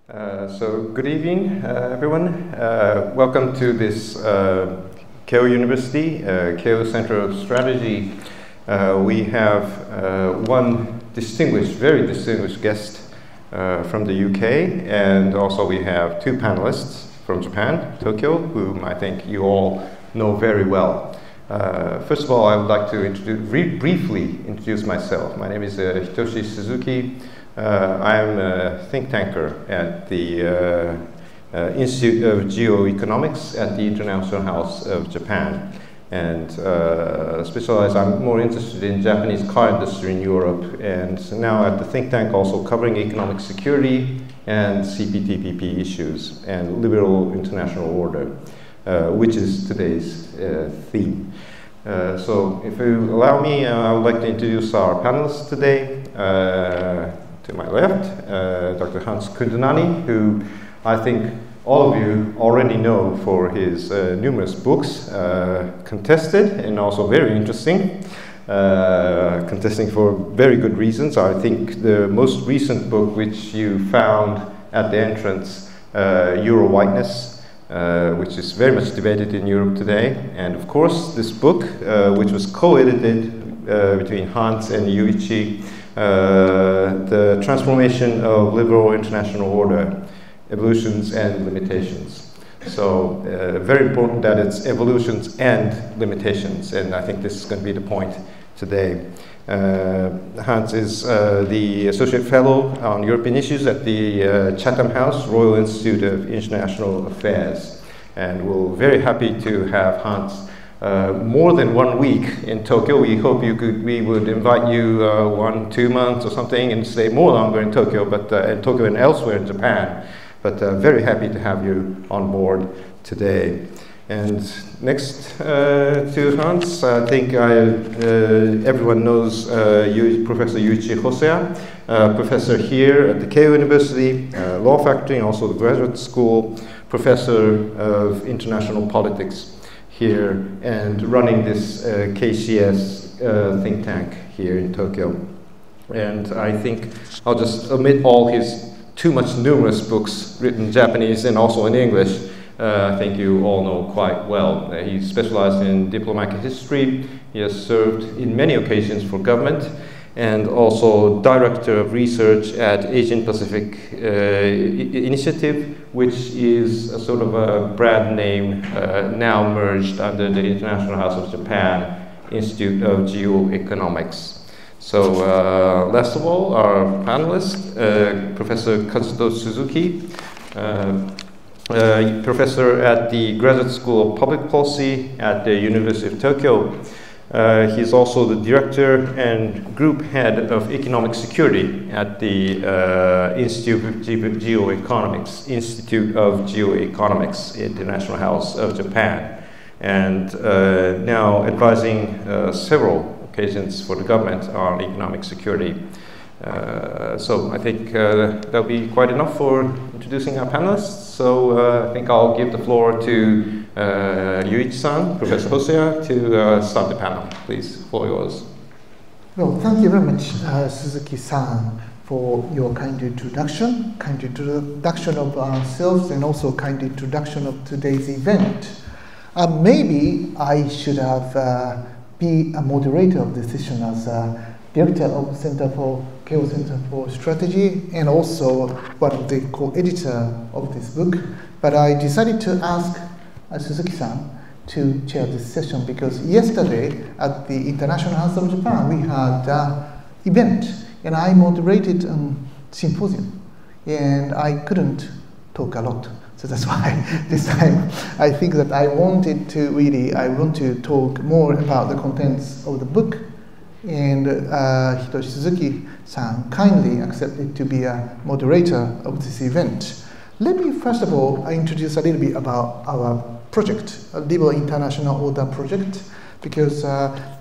So good evening, everyone. Welcome to this Keio University, Keio Center of Strategy. We have one distinguished, very distinguished guest from the UK, and also we have two panelists from Japan, Tokyo, whom I think you all know very well. First of all, I would like to briefly introduce myself. My name is Hitoshi Suzuki. I am a think tanker at the Institute of Geoeconomics at the International House of Japan, and I'm more interested in Japanese car industry in Europe, and now at the think tank also covering economic security and CPTPP issues and liberal international order, which is today's theme. So if you allow me, I would like to introduce our panelists today. To my left, Dr. Hans Kundunani, who I think all of you already know for his numerous books, contested and also very interesting, contesting for very good reasons. I think the most recent book which you found at the entrance, Euro Whiteness, which is very much debated in Europe today, and of course this book, which was co-edited between Hans and Yuichi, the transformation of liberal international order, evolutions and limitations. So very important that it's evolutions and limitations, and I think this is going to be the point today. Hans is the Associate Fellow on European Issues at the Chatham House, Royal Institute of International Affairs, and we're very happy to have Hans more than 1 week in Tokyo. We hope we would invite you 1-2 months or something and stay more longer in Tokyo, but in Tokyo and elsewhere in Japan. But very happy to have you on board today. And next to Hans, I think everyone knows Professor Yuichi Hosoya, professor here at the Keio University, Law Faculty, and also the Graduate School, professor of international politics here, and running this KCS think tank here in Tokyo. And I think I'll just omit all his too much numerous books written in Japanese and also in English. I think you all know quite well. He specialized in diplomatic history. He has served in many occasions for government, and also Director of Research at Asian Pacific Initiative, which is a sort of a brand name now merged under the International House of Japan Institute of Geoeconomics. So last of all, our panelist, Professor Kazuto Suzuki, professor at the Graduate School of Public Policy at the University of Tokyo. He's also the director and group head of economic security at the Institute of Geoeconomics, International House of Japan, and now advising several occasions for the government on economic security. So I think that'll be quite enough for introducing our panelists. So I think I'll give the floor to Yuichi-san, Professor Hosoya, to start the panel. Please, the floor yours. Well, thank you very much, Suzuki-san, for your kind introduction of ourselves, and also kind introduction of today's event. Maybe I should have be a moderator of this session as director of Keio Center for Strategy, and also one of the co-editor of this book. But I decided to ask Suzuki-san to chair this session because yesterday at the International House of Japan we had an event, and I moderated a symposium, and I couldn't talk a lot. So that's why this time I think that I want to talk more about the contents of the book, and Hitoshi Suzuki-san kindly accepted to be a moderator of this event. Let me first of all introduce a little bit about our project, a Liberal International Order project, because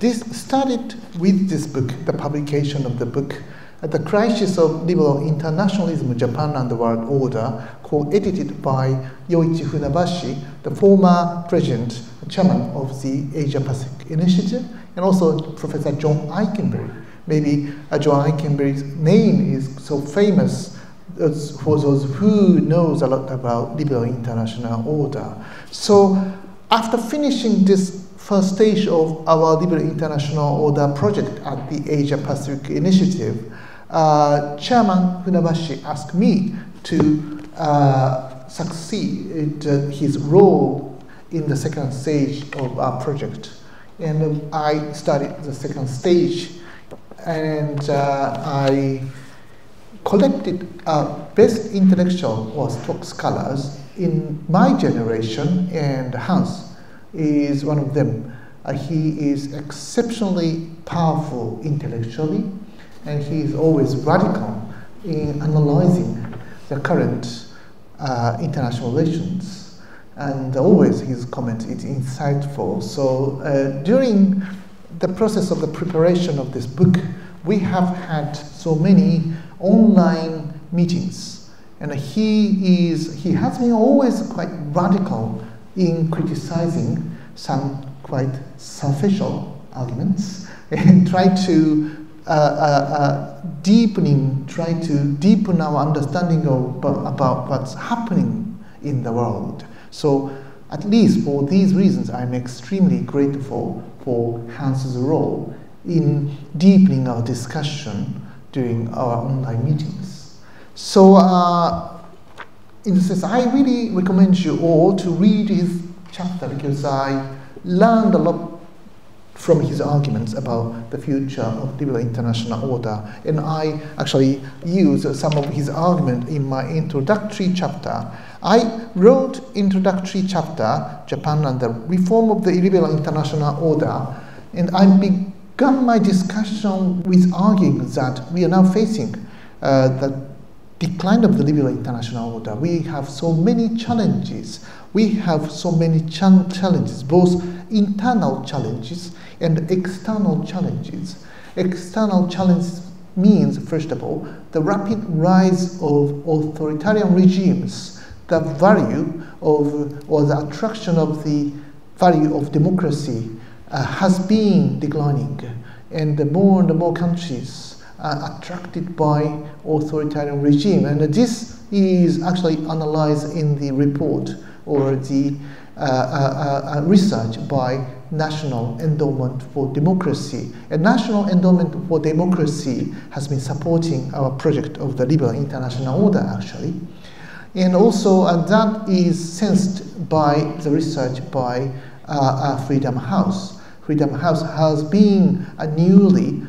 this started with this book, the publication of the book, The Crisis of Liberal Internationalism, Japan and the World Order, co-edited by Yoichi Funabashi, the former president, chairman of the Asia Pacific Initiative, and also Professor John Eikenberry. Maybe John Eikenberry's name is so famous for those who knows a lot about liberal international order. So after finishing this first stage of our liberal international order project at the Asia Pacific Initiative, Chairman Funabashi asked me to succeed his role in the second stage of our project. And I started the second stage, and I collected best intellectual or stock scholars in my generation, and Hans is one of them. He is exceptionally powerful intellectually, and he is always radical in analyzing the current international relations, and always his comment is insightful. So during the process of the preparation of this book, we have had so many online meetings, and he has been always quite radical in criticizing some quite superficial arguments and try to deepen our understanding about what's happening in the world. So at least for these reasons, I'm extremely grateful for Hans's role in deepening our discussion during our online meetings. So in this sense, I really recommend you all to read his chapter, because I learned a lot from his arguments about the future of liberal international order, and I actually used some of his argument in my introductory chapter. I wrote introductory chapter, Japan and the reform of the liberal international order, and I began my discussion with arguing that we are now facing the decline of the liberal international order. We have so many challenges. We have so many challenges, both internal challenges and external challenges. External challenges means, first of all, the rapid rise of authoritarian regimes, the value of, or the attraction of the value of democracy has been declining, and more countries are attracted by authoritarian regime. And this is actually analyzed in the report or the research by National Endowment for Democracy. And National Endowment for Democracy has been supporting our project of the liberal international order, actually. And also that is sensed by the research by Freedom House. Freedom House has been newly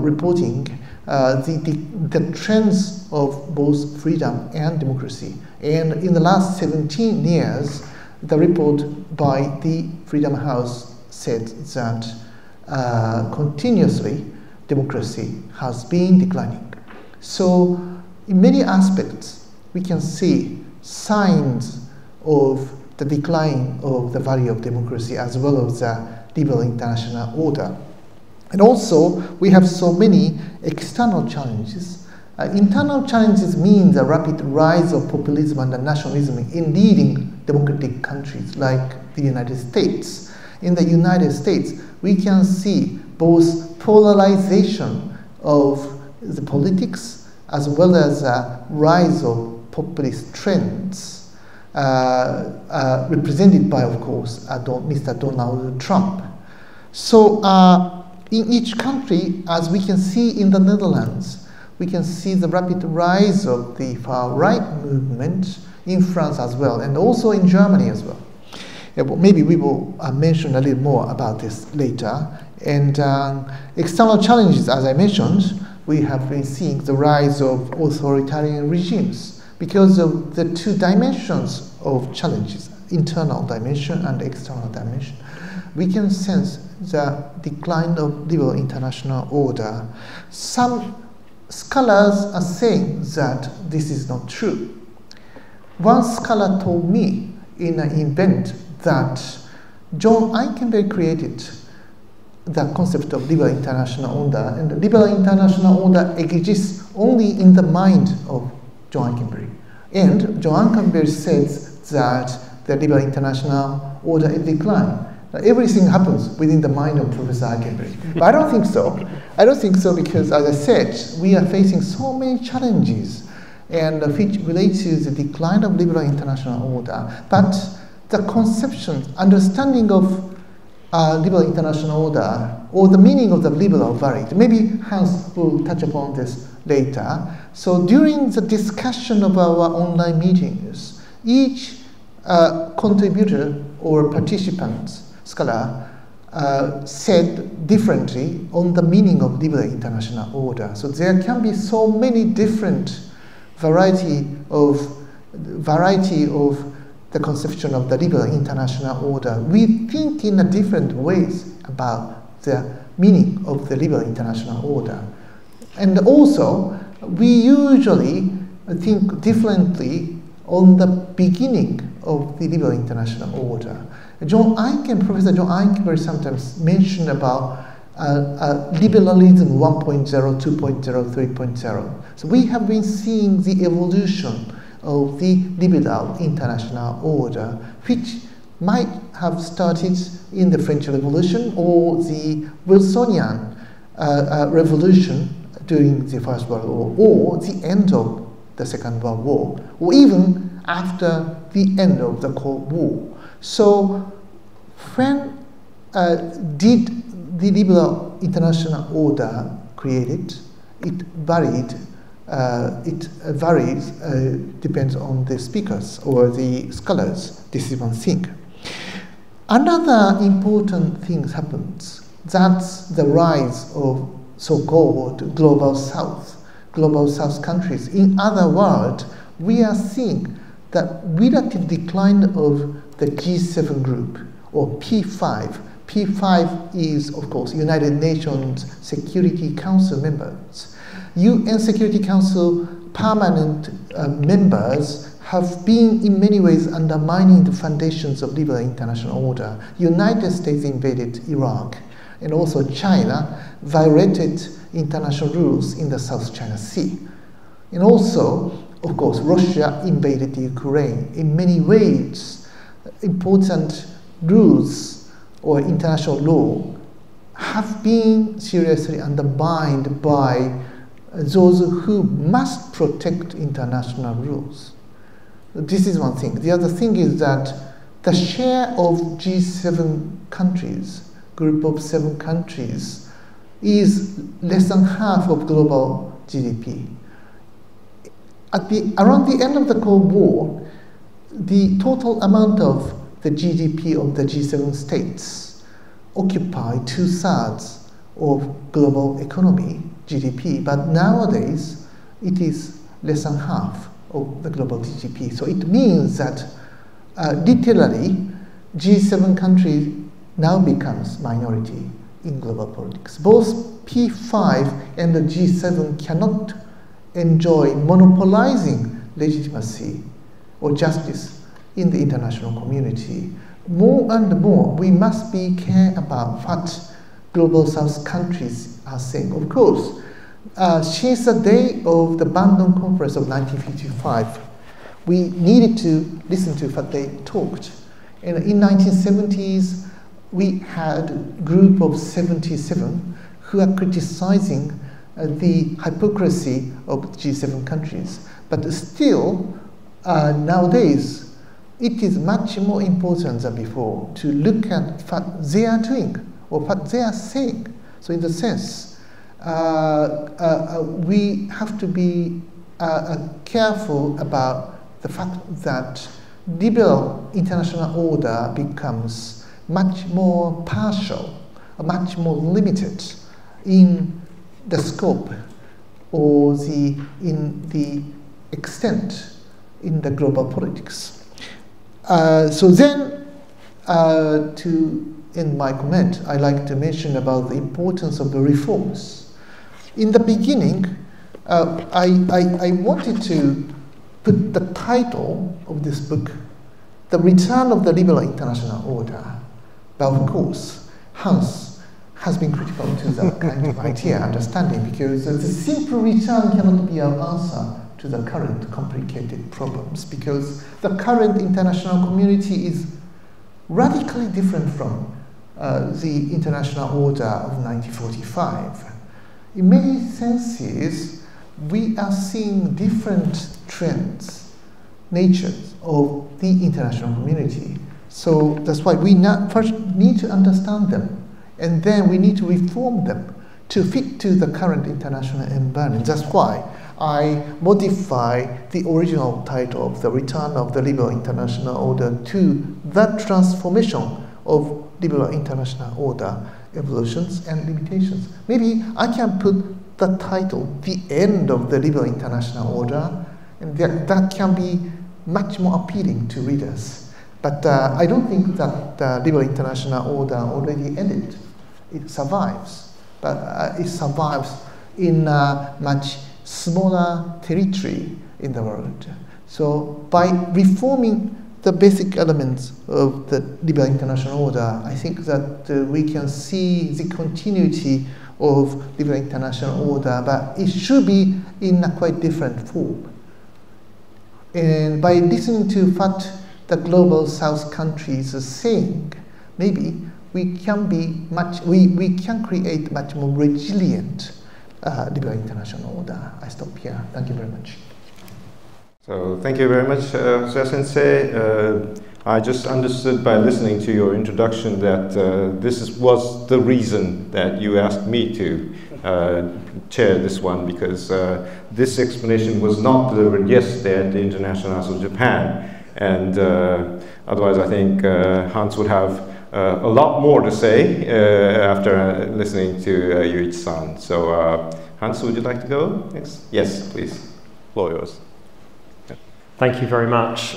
reporting the trends of both freedom and democracy. And in the last 17 years, the report by the Freedom House said that continuously democracy has been declining. So in many aspects, we can see signs of the decline of the value of democracy as well as the liberal international order. And also, we have so many external challenges. Internal challenges mean the rapid rise of populism and nationalism in leading democratic countries like the United States. In the United States, we can see both polarization of the politics as well as a rise of populist trends, represented by, of course, Mr. Donald Trump. So in each country, as we can see in the Netherlands, we can see the rapid rise of the far-right movement in France as well, and also in Germany as well. Yeah, well, maybe we will mention a little more about this later. And external challenges, as I mentioned, we have been seeing the rise of authoritarian regimes because of the two dimensions of challenges, internal dimension and external dimension. We can sense the decline of liberal international order. Some scholars are saying that this is not true. One scholar told me in an event that John Eikenberry created the concept of liberal international order, and the liberal international order exists only in the mind of John Eikenberry. And John Eikenberry says that the liberal international order is decline. Everything happens within the mind of Professor Eikenberry. But I don't think so. I don't think so because, as I said, we are facing so many challenges. and which relates to the decline of liberal international order. But the conception, understanding of liberal international order, or the meaning of the liberal varied. Maybe Hans will touch upon this later. So during the discussion of our online meetings, each contributor or participant, scholar, said differently on the meaning of liberal international order. So there can be so many different variety of the conception of the liberal international order. We think in a different ways about the meaning of the liberal international order. And also, we usually think differently on the beginning of the liberal international order. Professor John Eikenberry sometimes mentioned about liberalism 1.0, 2.0, 3.0. So we have been seeing the evolution of the liberal international order, which might have started in the French Revolution or the Wilsonian Revolution during the First World War, or the end of the Second World War, or even after the end of the Cold War. So when did the liberal international order created? It varied. It varies, depends on the speakers or the scholars. This is one thing. Another important thing happens. That's the rise of so-called global south countries. In other words, we are seeing the relative decline of the G7 group, or P5. P5 is, of course, United Nations Security Council members. UN Security Council permanent members have been in many ways undermining the foundations of liberal international order. United States invaded Iraq, and also China violated international rules in the South China Sea. And also, of course, Russia invaded Ukraine. In many ways, important rules or international law have been seriously undermined by those who must protect international rules. This is one thing. The other thing is that the share of G7 countries, group of 7 countries, is less than half of global GDP. Around the end of the Cold War, the total amount of the GDP of the G7 states occupied 2/3 of global economy, GDP, but nowadays it is less than half of the global GDP. So it means that literally G7 countries now becomes minority in global politics. Both P5 and the G7 cannot enjoy monopolizing legitimacy or justice in the international community. More and more, we must be care about what global south countries are saying. Of course, since the day of the Bandung Conference of 1955, we needed to listen to what they talked. And in 1970s, we had a group of 77 who are criticizing the hypocrisy of G7 countries. But still, nowadays, it is much more important than before to look at what they are doing or what they are saying. So in the sense, we have to be careful about the fact that liberal international order becomes much more partial, much more limited in the scope or in the extent in the global politics. So then, to end my comment, I like to mention about the importance of the reforms. In the beginning, I wanted to put the title of this book, The Return of the Liberal International Order. But of course, Hans has been critical to that kind of idea, understanding, because the simple return cannot be an answer to the current complicated problems, because the current international community is radically different from the international order of 1945. In many senses, we are seeing different trends, natures of the international community. So that's why we first need to understand them, and then we need to reform them to fit to the current international environment. That's why I modify the original title of The Return of the Liberal International Order to The Transformation of Liberal International Order, Evolutions and Limitations. Maybe I can put the title, The End of the Liberal International Order, and that can be much more appealing to readers. But I don't think that the Liberal International Order already ended. It survives, but it survives in a much smaller territory in the world. So by reforming the basic elements of the Liberal International Order, I think that we can see the continuity of Liberal International Order, but it should be in a quite different form. And by listening to what the global South countries are saying, maybe we can be we can create much more resilient Liberal International Order. I stop here. Thank you very much. So thank you very much, Sensei. I just understood by listening to your introduction that was the reason that you asked me to chair this one, because this explanation was not delivered yesterday at the International House of Japan, and otherwise I think Hans would have a lot more to say after listening to Yuichi-san. So Hans, would you like to go next? Yes, please. Floor yours. Thank you very much.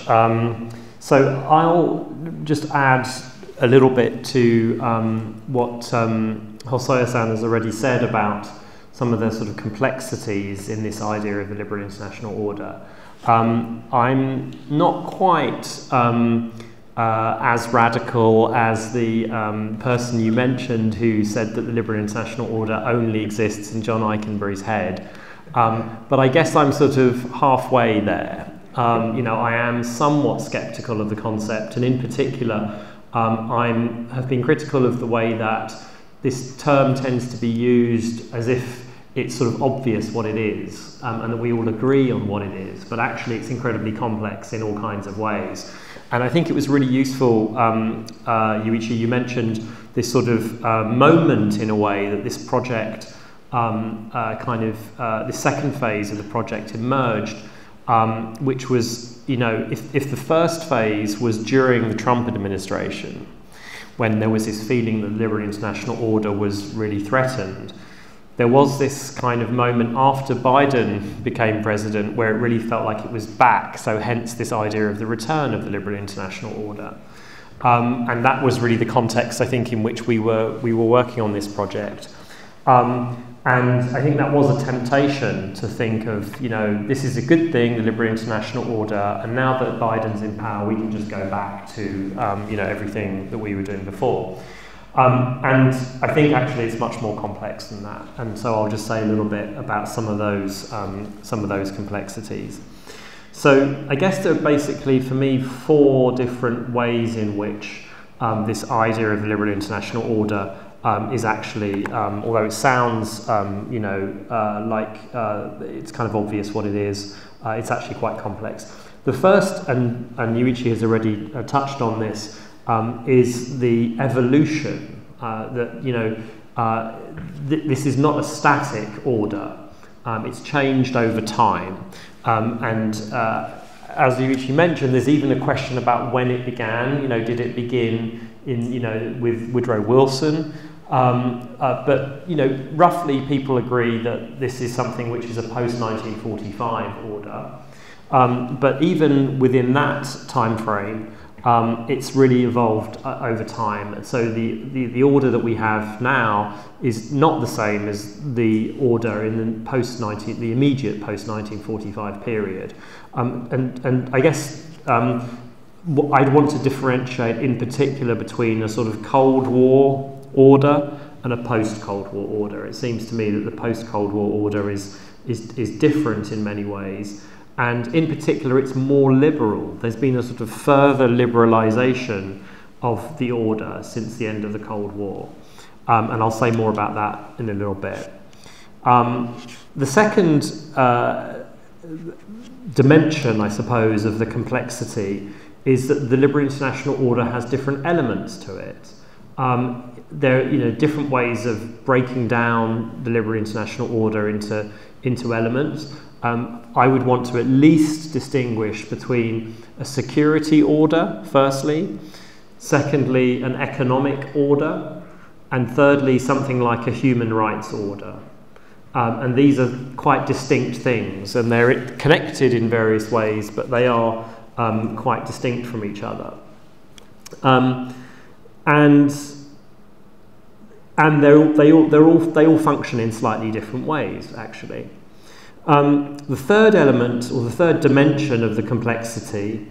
So I'll just add a little bit to what Hosoya-san has already said about some of the sort of complexities in this idea of the liberal international order. I'm not quite as radical as the person you mentioned who said that the liberal international order only exists in John Eikenberry's head. But I guess I'm sort of halfway there. I am somewhat skeptical of the concept, and in particular, I have been critical of the way that this term tends to be used as if it's sort of obvious what it is, and that we all agree on what it is, but actually it's incredibly complex in all kinds of ways. And I think it was really useful, Yuichi, you mentioned this sort of moment in a way that this project, the second phase of the project emerged, which was, if the first phase was during the Trump administration, when there was this feeling that the liberal international order was really threatened, there was this kind of moment after Biden became president where it really felt like it was back, so hence this idea of the return of the liberal international order. And that was really the context, I think, in which we were working on this project. And I think that was a temptation to think of, this is a good thing, the liberal international order, and now that Biden's in power, we can just go back to, everything that we were doing before. And I think actually it's much more complex than that. And so I'll just say a little bit about some of those complexities. So I guess there are basically, for me, 4 different ways in which this idea of the liberal international order is actually, although it sounds, like it's kind of obvious what it is, it's actually quite complex. The first, and Yuichi has already touched on this, is the evolution. This is not a static order. It's changed over time, and as Yuichi mentioned, there's even a question about when it began. Did it begin in with Woodrow Wilson? But roughly people agree that this is something which is a post-1945 order. But even within that time frame, it's really evolved over time. So the order that we have now is not the same as the order in the immediate post-1945 period. And I guess I'd want to differentiate in particular between a sort of Cold War order and a post-Cold War order. It seems to me that the post-Cold War order is different in many ways, and in particular it's more liberal. There's been a sort of further liberalisation of the order since the end of the Cold War, and I'll say more about that in a little bit. The second dimension, I suppose, of the complexity is that the liberal international order has different elements to it. There are different ways of breaking down the liberal international order into elements. I would want to at least distinguish between a security order, firstly, secondly, an economic order, and thirdly, something like a human rights order. And these are quite distinct things, and they're connected in various ways, but they are quite distinct from each other. And they all function in slightly different ways, actually. The third element, or the third dimension of the complexity,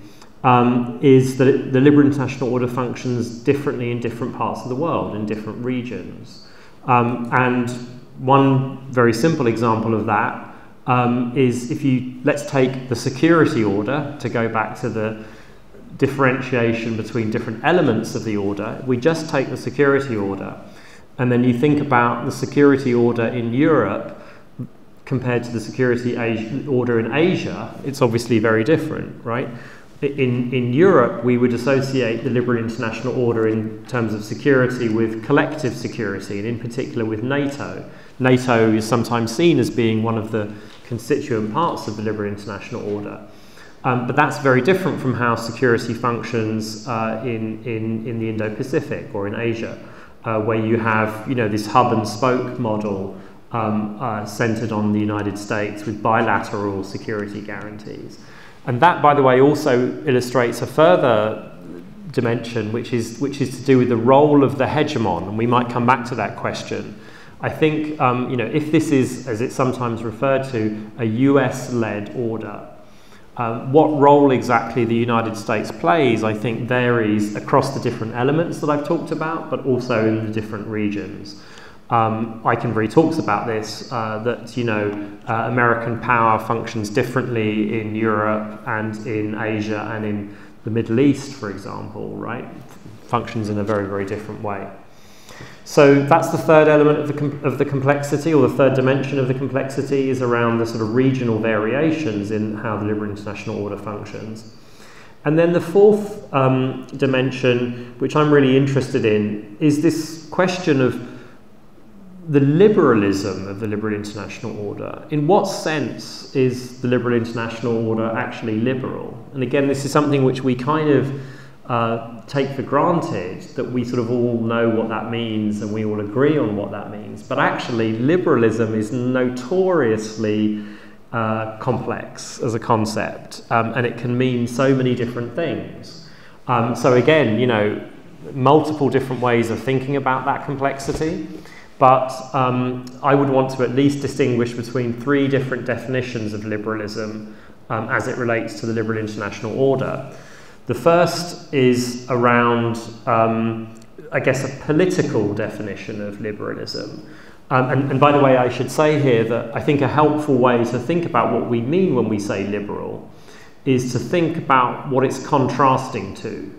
is that the liberal international order functions differently in different parts of the world, in different regions. And one very simple example of that is let's take the security order, to go back to the differentiation between different elements of the order. If we just take the security order, and then you think about the security order in Europe compared to the security order in Asia, it's obviously very different, right? In Europe, we would associate the liberal international order in terms of security with collective security, and in particular with NATO. NATO is sometimes seen as being one of the constituent parts of the liberal international order. But that's very different from how security functions in the Indo-Pacific or in Asia, where you have this hub and spoke model centered on the United States with bilateral security guarantees. And that, by the way, also illustrates a further dimension, which is to do with the role of the hegemon, and we might come back to that question. I think if this is, as it's sometimes referred to, a US-led order, what role exactly the United States plays, I think, varies across the different elements that I've talked about, but also in the different regions. Eikenberry talks about this, that American power functions differently in Europe and in Asia and in the Middle East, for example, right? Functions in a very, very different way. So that's the third element of the complexity, or the third dimension of the complexity, is around the sort of regional variations in how the liberal international order functions. And then the fourth dimension, which I'm really interested in, is this question of the liberalism of the liberal international order. In what sense is the liberal international order actually liberal? And again, this is something which we kind of take for granted, that we sort of all know what that means and we all agree on what that means. But actually, liberalism is notoriously complex as a concept, and it can mean so many different things. So again, multiple different ways of thinking about that complexity. But I would want to at least distinguish between three different definitions of liberalism as it relates to the liberal international order. The first is around, I guess, a political definition of liberalism. And by the way, I should say here that I think a helpful way to think about what we mean when we say liberal is to think about what it's contrasting to.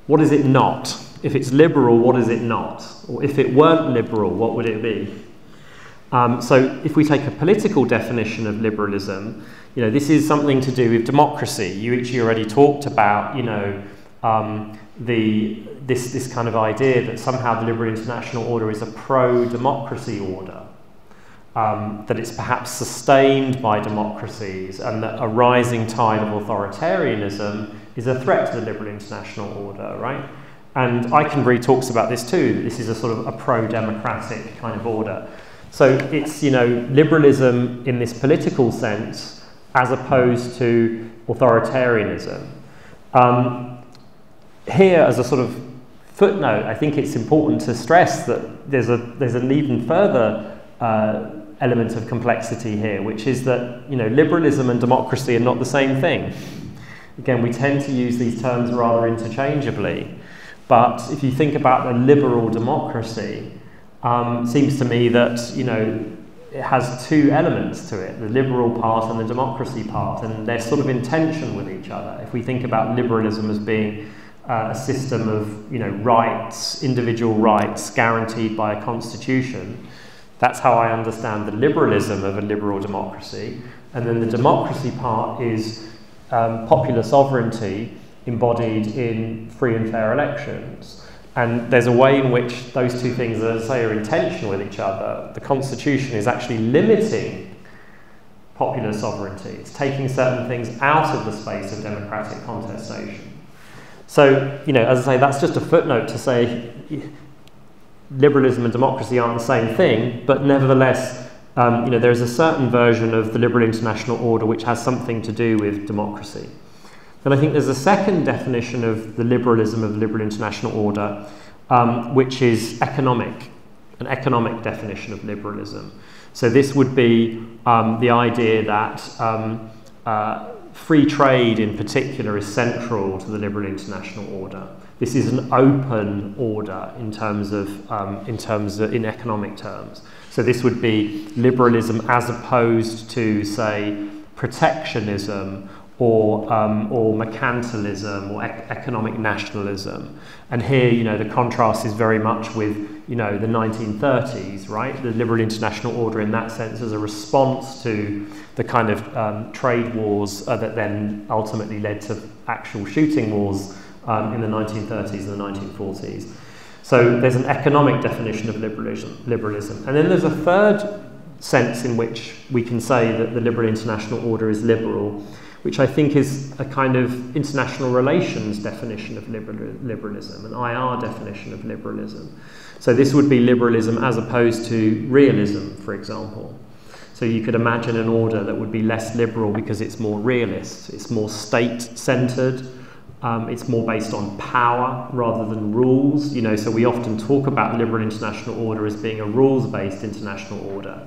What is it not? If it's liberal, what is it not? Or if it weren't liberal, what would it be? So if we take a political definition of liberalism, this is something to do with democracy. You already talked about, this kind of idea that somehow the liberal international order is a pro-democracy order, that it's perhaps sustained by democracies, and that a rising tide of authoritarianism is a threat to the liberal international order, right? And Eikenberry talks about this too, that this is a sort of a pro-democratic kind of order. So it's, liberalism in this political sense as opposed to authoritarianism. Here, as a sort of footnote, I think it's important to stress that there's an even further element of complexity here, which is that, liberalism and democracy are not the same thing. Again, we tend to use these terms rather interchangeably. But if you think about a liberal democracy, it seems to me that, it has two elements to it, the liberal part and the democracy part, and they're sort of in tension with each other. If we think about liberalism as being a system of, rights, individual rights guaranteed by a constitution, That's how I understand the liberalism of a liberal democracy. And then the democracy part is popular sovereignty embodied in free and fair elections. And there's a way in which those two things, as I say, are in tension with each other. The Constitution is actually limiting popular sovereignty. It's taking certain things out of the space of democratic contestation. So, you know, as I say, that's just a footnote to say liberalism and democracy aren't the same thing, but nevertheless, you know, there is a certain version of the liberal international order which has something to do with democracy. Then I think there's a second definition of the liberalism of the liberal international order, which is economic, an economic definition of liberalism. So this would be the idea that free trade in particular is central to the liberal international order. This is an open order in economic terms. So this would be liberalism as opposed to, say, protectionism or mercantilism or economic nationalism. And here, you know, the contrast is very much with, you know, the 1930s, right? The liberal international order in that sense as a response to the kind of trade wars that then ultimately led to actual shooting wars in the 1930s and the 1940s. So there's an economic definition of liberalism. And then there's a third sense in which we can say that the liberal international order is liberal, which I think is a kind of international relations definition of liberalism, an IR definition of liberalism. So this would be liberalism as opposed to realism, for example. So you could imagine an order that would be less liberal because it's more realist, it's more state-centered, it's more based on power rather than rules. You know, so we often talk about liberal international order as being a rules-based international order.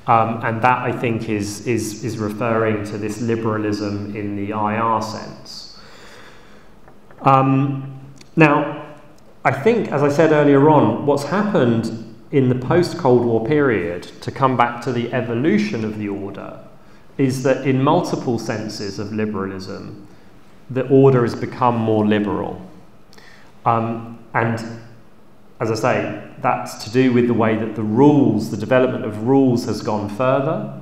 And that, I think, is referring to this liberalism in the IR sense. Now, I think, as I said earlier on, what's happened in the post-Cold War period, to come back to the evolution of the order, is that in multiple senses of liberalism, the order has become more liberal. And as I say, that's to do with the way that the rules, the development of rules has gone further,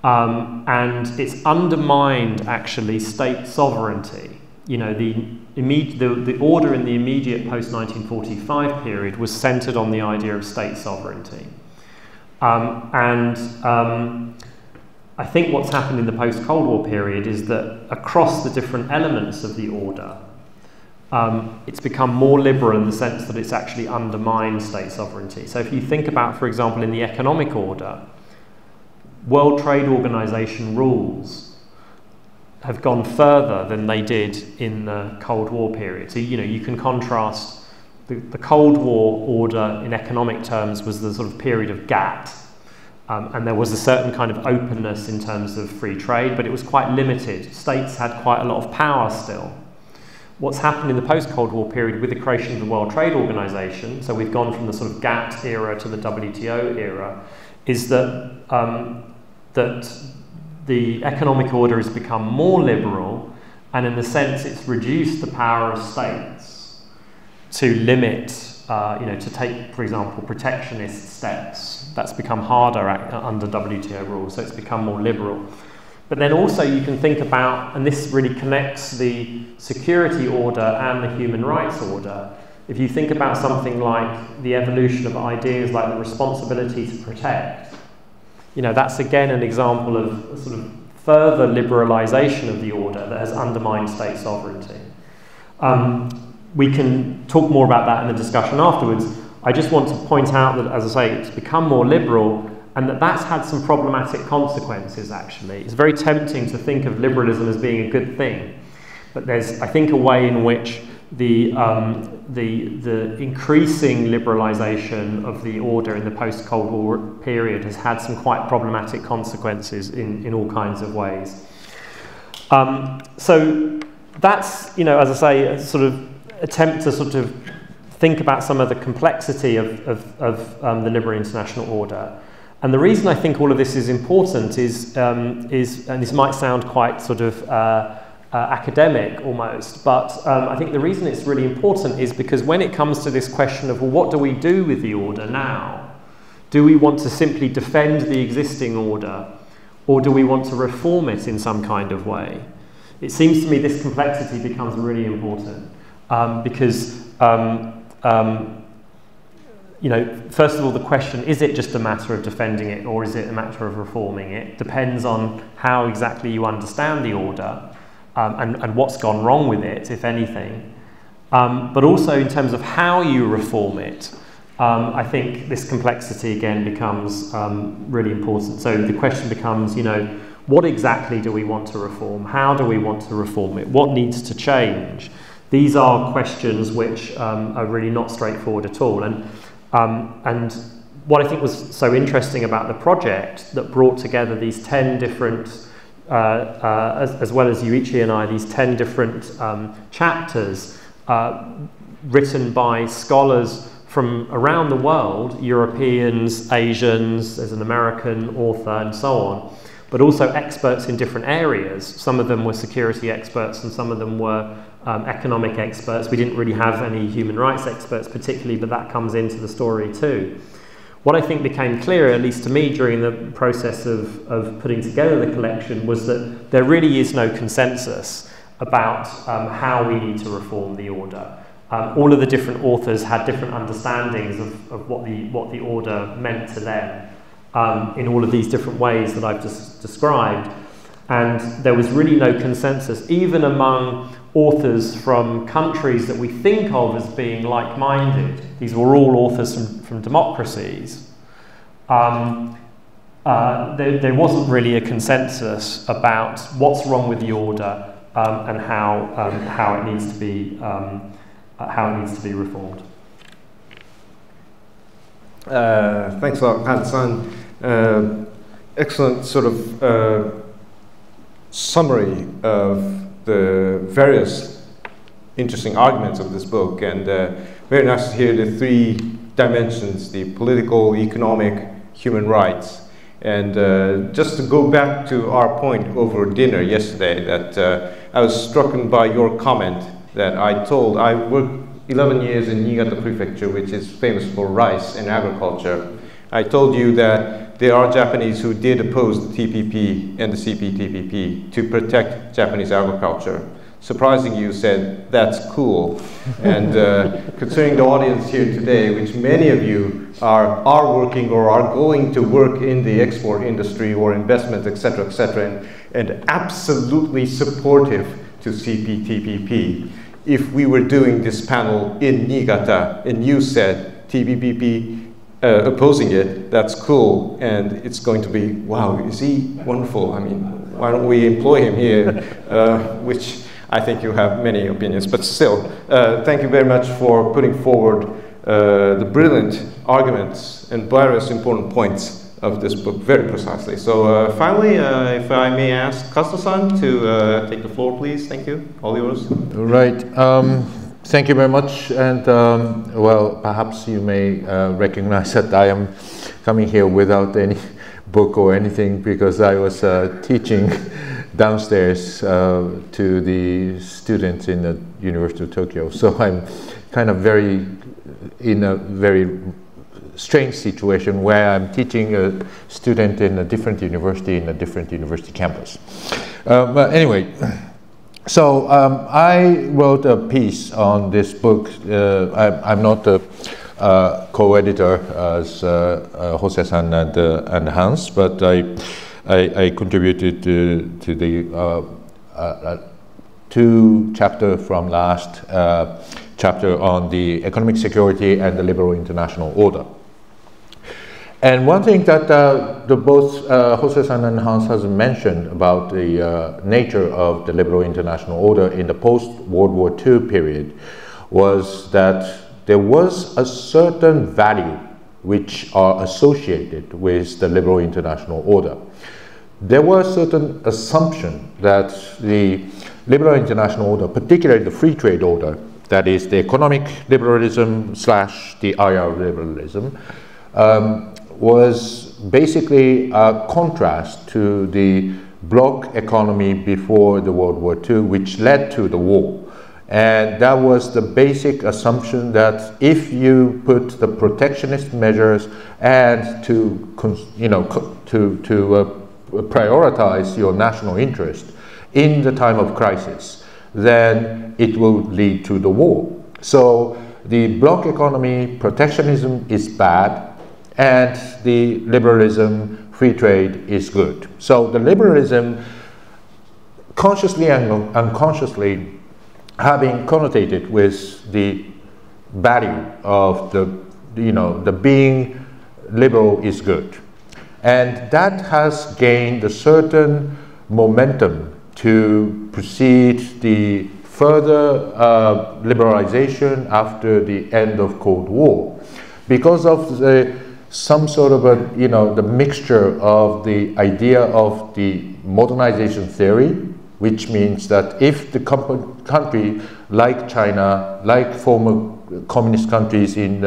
and it's undermined actually state sovereignty. You know, the order in the immediate post-1945 period was centred on the idea of state sovereignty. I think what's happened in the post-Cold War period is that across the different elements of the order, it's become more liberal in the sense that it's actually undermined state sovereignty. So if you think about, for example, in the economic order, World Trade Organization rules have gone further than they did in the Cold War period. So, you know, you can contrast the Cold War order in economic terms was the sort of period of GATT, and there was a certain kind of openness in terms of free trade, but it was quite limited. States had quite a lot of power still. What's happened in the post-Cold War period with the creation of the World Trade Organization, so we've gone from the sort of GATT era to the WTO era, is that the economic order has become more liberal, and in a sense it's reduced the power of states to limit, you know, to take, for example, protectionist steps. That's become harder under WTO rules, so it's become more liberal. But then also you can think about, and this really connects the security order and the human rights order, if you think about something like the evolution of ideas like the responsibility to protect, you know, that's again an example of a sort of further liberalisation of the order that has undermined state sovereignty. We can talk more about that in the discussion afterwards. I just want to point out that, as I say, it's become more liberal and that that's had some problematic consequences, actually. It's very tempting to think of liberalism as being a good thing, but there's, I think, a way in which the increasing liberalisation of the order in the post-Cold War period has had some quite problematic consequences in all kinds of ways. So that's, you know, as I say, a sort of attempt to sort of think about some of the complexity of the liberal international order. And the reason I think all of this is important is and this might sound quite sort of academic almost, but I think the reason it's really important is because when it comes to this question of, well, what do we do with the order now? Do we want to simply defend the existing order, or do we want to reform it in some kind of way? It seems to me this complexity becomes really important because you know, first of all, the question, is it just a matter of defending it or is it a matter of reforming it? Depends on how exactly you understand the order and what's gone wrong with it, if anything. But also in terms of how you reform it, I think this complexity again becomes really important. So the question becomes, you know, what exactly do we want to reform? How do we want to reform it? What needs to change? These are questions which are really not straightforward at all. And what I think was so interesting about the project that brought together these 10 different, as well as Yuichi and I, these 10 different chapters written by scholars from around the world, Europeans, Asians, there's an American author and so on, but also experts in different areas. Some of them were security experts and some of them were economic experts. We didn't really have any human rights experts particularly, but that comes into the story too. What I think became clear, at least to me during the process of putting together the collection, was that there really is no consensus about how we need to reform the order. All of the different authors had different understandings of what the order meant to them in all of these different ways that I've just described. And there was really no consensus, even among authors from countries that we think of as being like-minded. These were all authors from democracies. There wasn't really a consensus about what's wrong with the order and how it needs to be reformed. Thanks a lot, Han-san. Excellent sort of summary of the various interesting arguments of this book, and very nice to hear the three dimensions: the political, economic, human rights. And just to go back to our point over dinner yesterday, that I was struck by your comment that I worked 11 years in Niigata Prefecture, which is famous for rice and agriculture. I told you that there are Japanese who did oppose the TPP and the CPTPP to protect Japanese agriculture. Surprisingly, you said, that's cool. And considering the audience here today, which many of you are working or are going to work in the export industry or investment, etc., and absolutely supportive to CPTPP. If we were doing this panel in Niigata and you said TPP opposing it, that's cool, and it's going to be, wow, is he wonderful? I mean, why don't we employ him here? Which I think you have many opinions, but still, thank you very much for putting forward the brilliant arguments and various important points of this book very precisely. So finally, if I may ask Kazuto-san to take the floor, please. Thank you. All yours. Right. Thank you very much. And well, perhaps you may recognize that I am coming here without any book or anything, because I was teaching downstairs to the students in the University of Tokyo. So I'm kind of in a very strange situation where I'm teaching a student in a different university in a different university campus. But anyway, so I wrote a piece on this book. I'm not a co-editor as Jose-san and Hans, but I contributed to the two chapters from last chapter on the economic security and the liberal international order. And one thing that both Jose-san and Hans has mentioned about the nature of the liberal international order in the post-World War II period was that there was a certain value which are associated with the liberal international order. There were certain assumptions that the liberal international order, particularly the free trade order, that is the economic liberalism / the IR liberalism, was basically a contrast to the bloc economy before the World War II, which led to the war. And that was the basic assumption that if you put the protectionist measures and to prioritize your national interest in the time of crisis, then it will lead to the war. So the bloc economy, protectionism is bad, and the liberalism, free trade is good. So the liberalism, consciously and unconsciously, having connotated with the value of the being liberal is good. And that has gained a certain momentum to proceed the further liberalization after the end of Cold War, because of some sort of the mixture of the idea of the modernization theory, which means that if the country like China, like former communist countries in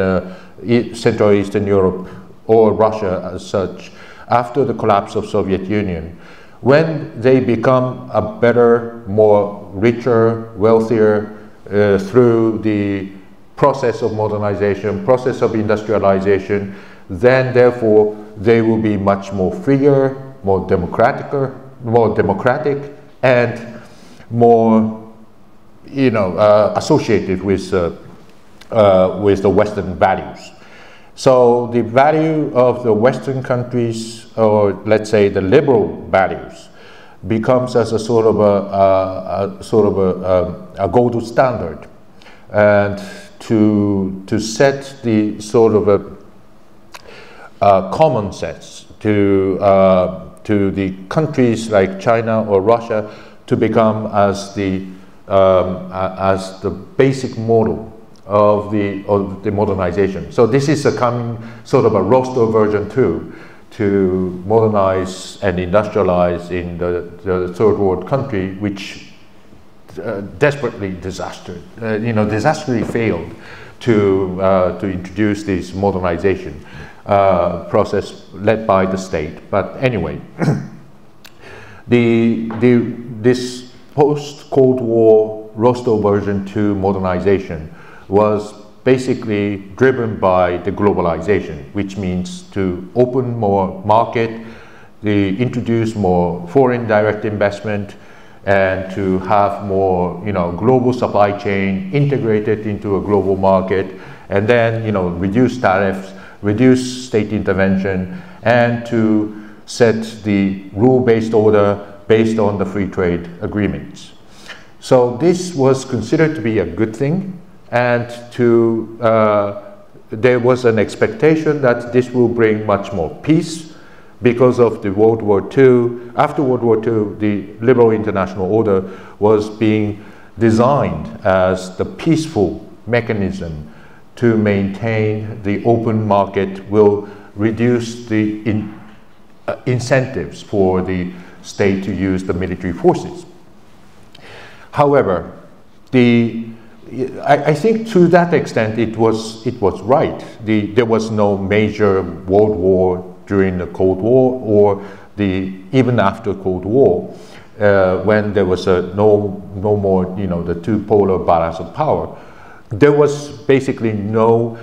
Central Eastern Europe or Russia as such, after the collapse of Soviet Union, when they become a better, more richer, wealthier through the process of modernization, process of industrialization, then therefore they will be much more freer, more democratic, and more associated with the Western values. So the value of the Western countries, or let's say the liberal values, becomes as a sort of a gold standard, and to set the sort of a common sense to the countries like China or Russia to become as the basic model of the modernization. So this is a coming sort of a roster version too, to modernize and industrialize in the third world country, which desperately disastrously failed to introduce this modernization process led by the state. But anyway, this post-Cold War roster version 2 modernization was basically driven by the globalization, which means to open more market, introduce more foreign direct investment, and to have more global supply chain integrated into a global market, and then reduce tariffs, reduce state intervention, and to set the rule-based order based on the free trade agreements. So this was considered to be a good thing, and there was an expectation that this will bring much more peace because of the World War II. After World War II, the liberal international order was being designed as the peaceful mechanism to maintain the open market, will reduce the incentives for the state to use the military forces. However, I think to that extent it was right. There was no major world war during the Cold War, or even after Cold War, when there was no more the two polar balance of power. There was basically no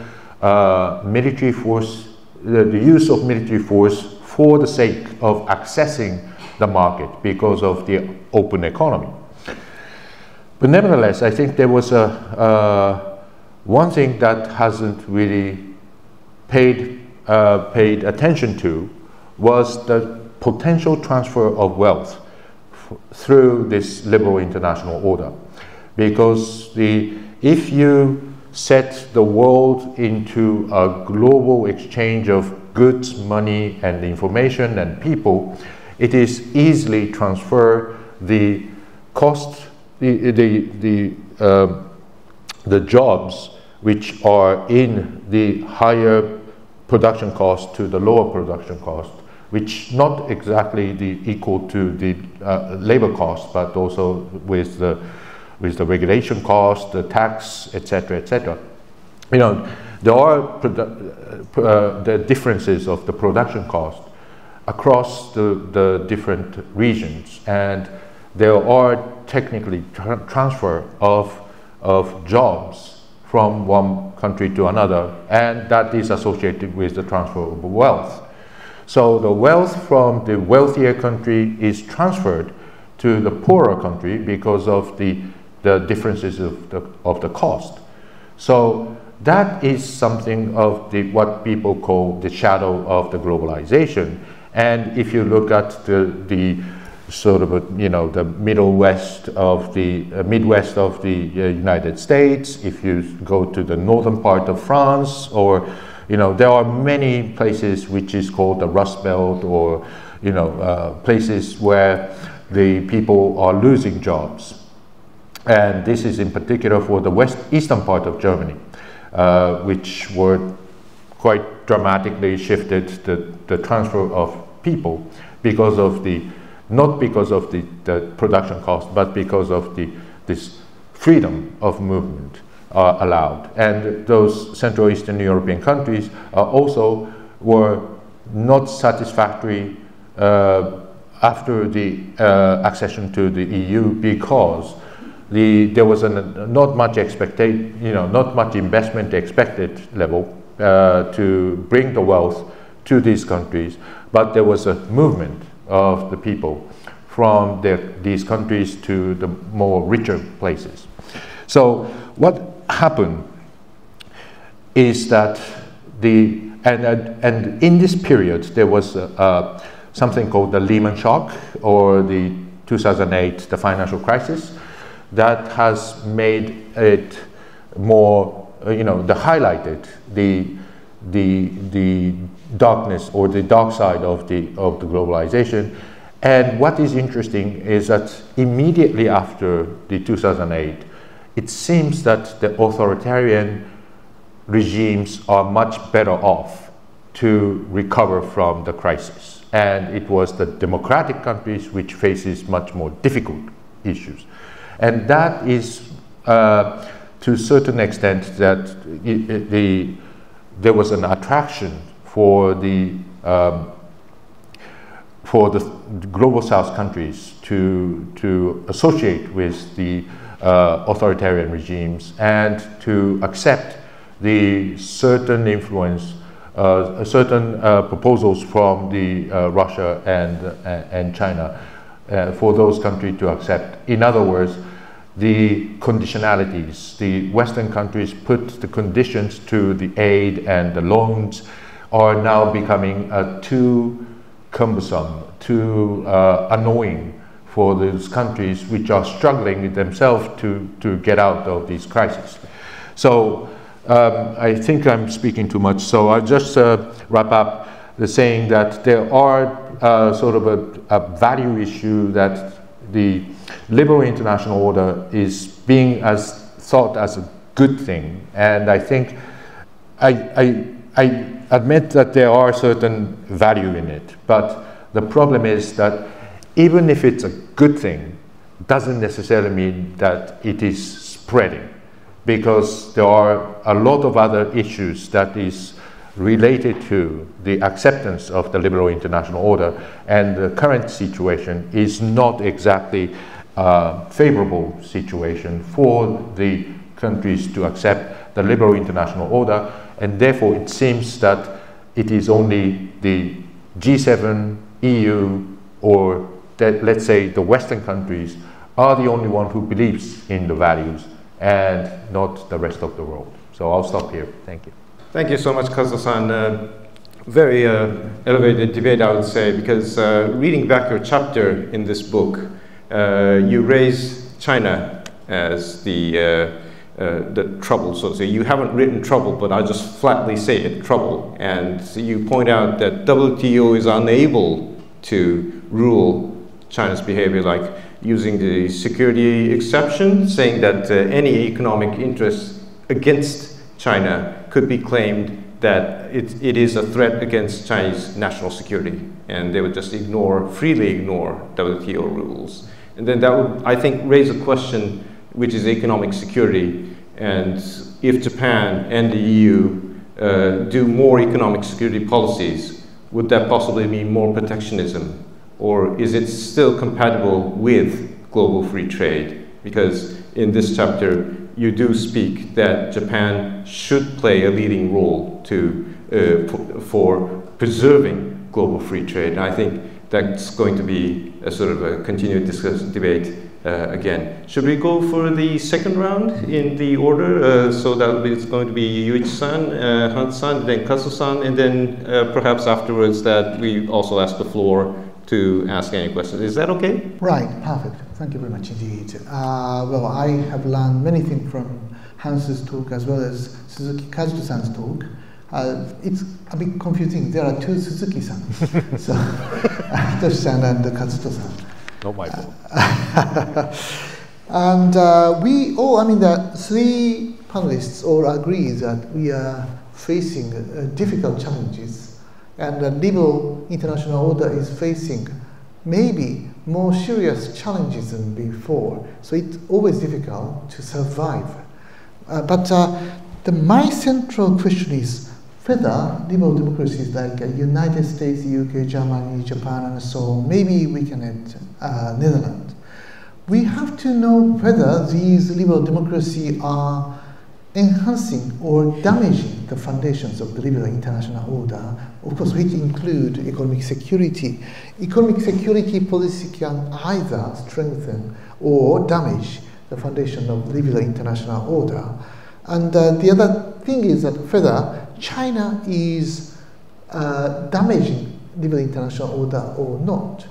military force, the use of military force for the sake of accessing the market because of the open economy. But nevertheless, I think there was one thing that hasn't really paid attention to was the potential transfer of wealth through this liberal international order. Because if you set the world into a global exchange of goods, money, and information and people, it is easily transfer the cost, the jobs which are in the higher production cost to the lower production cost, which not exactly equal to the labor cost, but also with the regulation cost, the tax, etc., etc. There are the differences of the production cost across the different regions, and there are technically transfer of of jobs from one country to another, and that is associated with the transfer of wealth. So the wealth from the wealthier country is transferred to the poorer country because of the differences of the cost. So that is something of what people call the shadow of the globalization. And if you look at the sort of the Midwest of the United States, if you go to the northern part of France, or there are many places which is called the Rust Belt, or places where the people are losing jobs. And this is in particular for the eastern part of Germany, which were quite dramatically shifted the transfer of people because of not because of the production cost, but because of this freedom of movement allowed. And those Central Eastern European countries also were not satisfactory after the accession to the EU, because there was not much not much investment expected level to bring the wealth to these countries, but there was a movement of the people from these countries to the more richer places. So what happened is that and in this period there was something called the Lehman shock, or the 2008 the financial crisis, that has made it more highlighted the darkness or the dark side of the globalization. And what is interesting is that immediately after the 2008, it seems that the authoritarian regimes are much better off to recover from the crisis, and it was the democratic countries which faces much more difficult issues. And that is to a certain extent that there was an attraction for the global south countries to associate with the authoritarian regimes and to accept the certain influence, certain proposals from the Russia and China, for those countries to accept. In other words, the conditionalities, the Western countries put the conditions to the aid and the loans are now becoming too cumbersome, too annoying for those countries which are struggling themselves to get out of these crises. So I think I'm speaking too much, so I'll just wrap up the saying that there are sort of a value issue that the liberal international order is being thought as a good thing, and I think I admit that there are certain value in it, but the problem is that even if it's a good thing, doesn't necessarily mean that it is spreading, because there are a lot of other issues that is related to the acceptance of the liberal international order, and the current situation is not exactly a favorable situation for the countries to accept the liberal international order, and therefore it seems that it is only the G7, EU, or let's say the Western countries are the only one who believes in the values and not the rest of the world. So I'll stop here. Thank you. Thank you so much, Kazuo-san. Very elevated debate, I would say, because reading back your chapter in this book, you raise China as the trouble, so to say. You haven't written trouble, but I'll just flatly say it, trouble. And you point out that WTO is unable to rule China's behavior, like using the security exception, saying that any economic interest against China could be claimed that it is a threat against Chinese national security, and they would just freely ignore WTO rules. And then that would, I think, raise a question, which is economic security, and if Japan and the EU do more economic security policies, would that possibly mean more protectionism? Or is it still compatible with global free trade? Because in this chapter, you do speak that Japan should play a leading role for preserving global free trade. And I think that's going to be a sort of a continued debate again. Should we go for the second round in the order? So that it's going to be Yuichi-san, Hans-san, then Kazu-san, and then perhaps afterwards that we also ask the floor to ask any questions. Is that okay? Right, perfect. Thank you very much indeed. Well, I have learned many things from Hans's talk as well as Suzuki Kazuto-san's talk. It's a bit confusing. There are two Suzuki-san, so Hitoshi-san and Kazuto-san. Not my fault. And we all, I mean, the three panelists all agree that we are facing difficult challenges, and the liberal international order is facing maybe more serious challenges than before. So it's always difficult to survive. But my central question is whether liberal democracies like United States, UK, Germany, Japan, and so on, maybe we can add Netherlands. We have to know whether these liberal democracies are enhancing or damaging the foundations of the liberal international order, of course, which include economic security. Economic security policy can either strengthen or damage the foundation of liberal international order. And the other thing is that whether China is damaging liberal international order or not.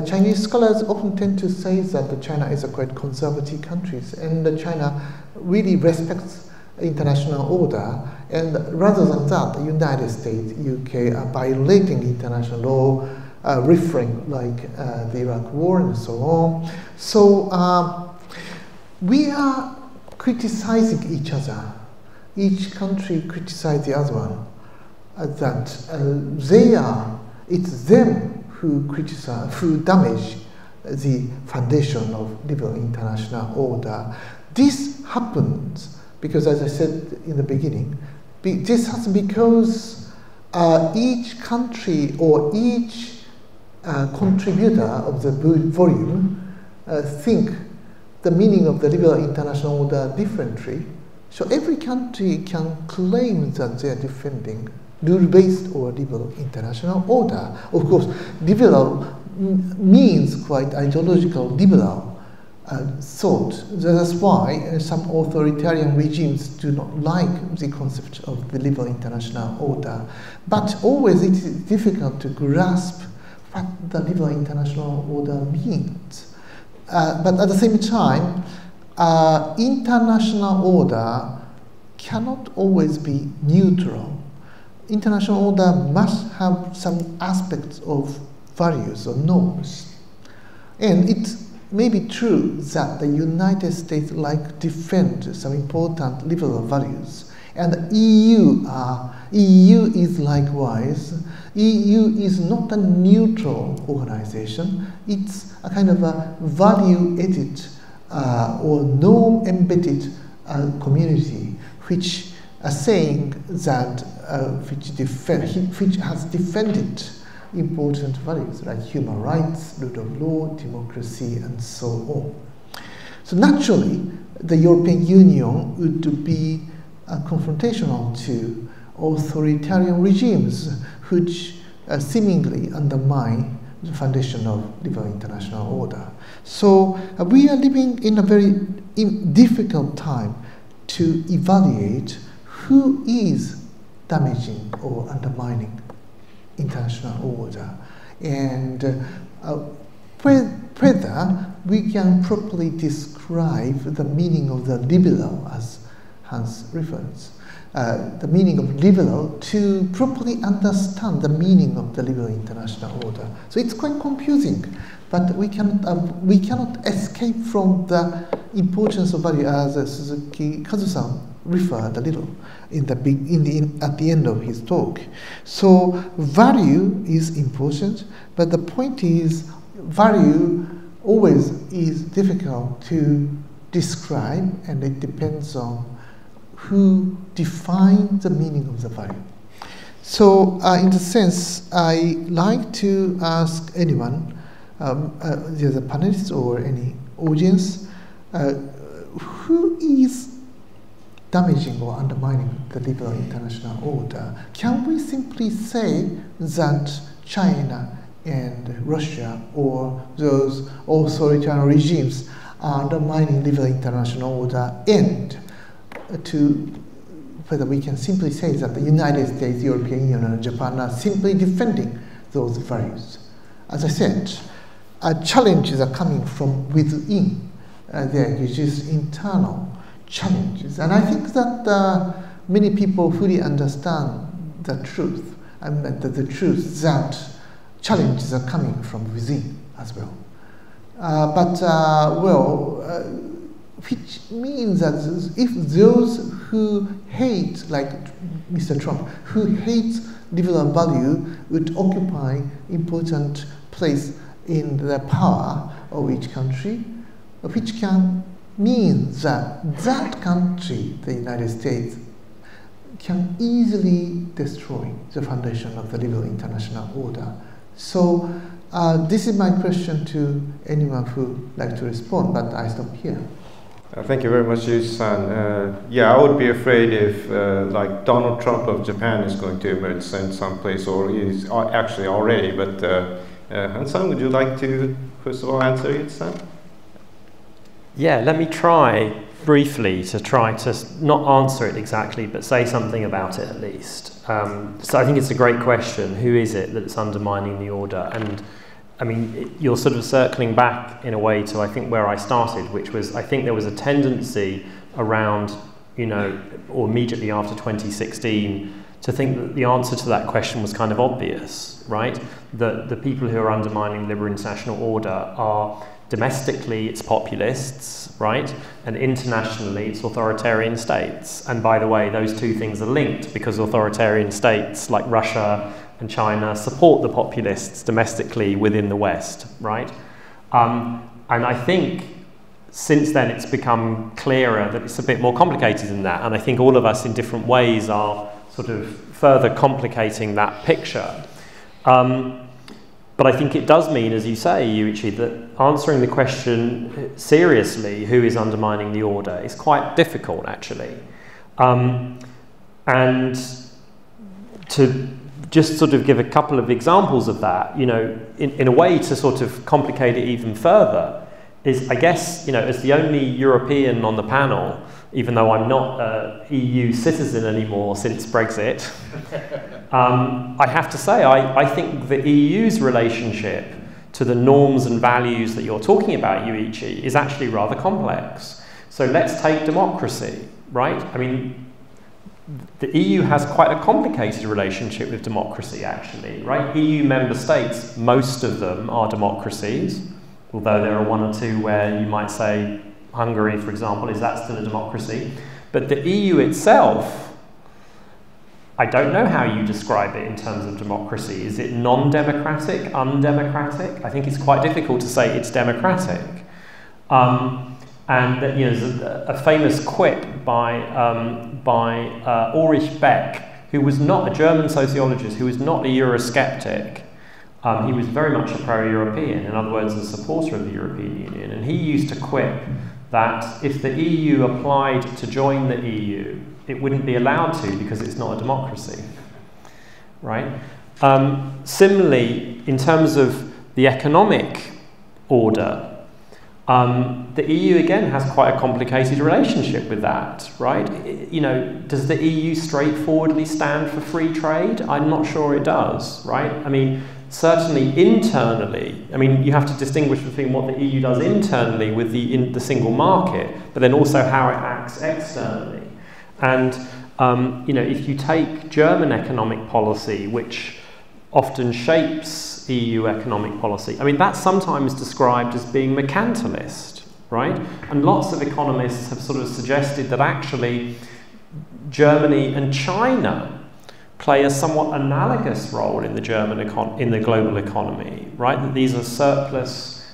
Chinese scholars often tend to say that China is a quite conservative country, and China really respects international order, and rather than that, the United States, UK are violating international law, referring like the Iraq War and so on. So we are criticizing each other. Each country criticizes the other one. It's them who criticize, who damage the foundation of liberal international order. This happens because, as I said in the beginning, this happens because each country or each contributor of the volume think the meaning of the liberal international order differently. So every country can claim that they are defending rule-based or liberal international order. Of course, liberal means quite ideological liberal thought. That's why some authoritarian regimes do not like the concept of the liberal international order. But always it is difficult to grasp what the liberal international order means. But at the same time, international order cannot always be neutral. International order must have some aspects of values or norms. And it may be true that the United States like defend some important liberal values, and the EU is likewise. EU is not a neutral organization. It's a kind of a value-added or norm-embedded community which are saying that which has defended important values like human rights, rule of law, democracy, and so on. So naturally, the European Union would be confrontational to authoritarian regimes which seemingly undermine the foundation of liberal international order. So we are living in a very difficult time to evaluate who is damaging or undermining international order, and whether we can properly describe the meaning of the liberal, as Hans refers, the meaning of liberal, to properly understand the meaning of the liberal international order. So it's quite confusing, but we cannot escape from the importance of value, as Suzuki Kazu-san referred a little at the end of his talk. So value is important, but the point is value always is difficult to describe, and it depends on who defines the meaning of the value. So in the sense, I like to ask anyone, the panelists or any audience, who is damaging or undermining the liberal international order? Can we simply say that China and Russia or those authoritarian regimes are undermining liberal international order, and whether we can simply say that the United States, European Union, and Japan are simply defending those values? As I said, challenges are coming from within. There is internal challenges, and I think that many people fully understand the truth. I mean, the truth that challenges are coming from within as well. Which means that if those who hate, like Mr. Trump, who hates liberal value, would occupy important place in the power of each country, which can mean that that country, the United States, can easily destroy the foundation of the liberal international order. So this is my question to anyone who would like to respond, but I stop here. Thank you very much, Yuji-san. Yeah, I would be afraid if like Donald Trump of Japan is going to emerge in some place, or is actually already, but Han-san, would you like to first of all answer Yuji-san? Yeah, let me try briefly to not answer it exactly, but say something about it at least. So I think it's a great question. Who is it that's undermining the order? And I mean, you're sort of circling back in a way to, I think, where I started, which was, I think there was a tendency around, or immediately after 2016, to think that the answer to that question was kind of obvious, right? That the people who are undermining liberal international order are domestically, it's populists, right? And internationally, it's authoritarian states. And by the way, those two things are linked because authoritarian states like Russia and China support the populists domestically within the West, right? And I think since then it's become clearer that it's a bit more complicated than that. And I think all of us in different ways are sort of further complicating that picture. But I think it does mean, as you say, Yuichi, that answering the question seriously, who is undermining the order, is quite difficult, actually. And to just sort of give a couple of examples of that, in a way to sort of complicate it even further, is, I guess, as the only European on the panel, even though I'm not an EU citizen anymore since Brexit, I have to say, I think the EU's relationship to the norms and values that you're talking about, Yuichi, is actually rather complex. So let's take democracy, right? I mean, the EU has quite a complicated relationship with democracy, actually, right? EU member states, most of them are democracies, although there are one or two where you might say, Hungary, for example, is that still a democracy? But the EU itself, I don't know how you describe it in terms of democracy. Is it non-democratic, undemocratic? I think it's quite difficult to say it's democratic. And there's a famous quip by Ulrich Beck, who was not a German sociologist, who was not a Eurosceptic. He was very much a pro-European, in other words, a supporter of the European Union. And he used to quip that if the EU applied to join the EU, it wouldn't be allowed to because it's not a democracy, right? Similarly, in terms of the economic order, the EU again has quite a complicated relationship with that, right? Does the EU straightforwardly stand for free trade? I'm not sure it does, right? I mean, certainly internally, you have to distinguish between what the EU does internally with the single market, but then also how it acts externally. And if you take German economic policy, which often shapes EU economic policy, that's sometimes described as being mercantilist, right? And lots of economists have sort of suggested that actually Germany and China play a somewhat analogous role in the in the global economy, right? That these are surplus,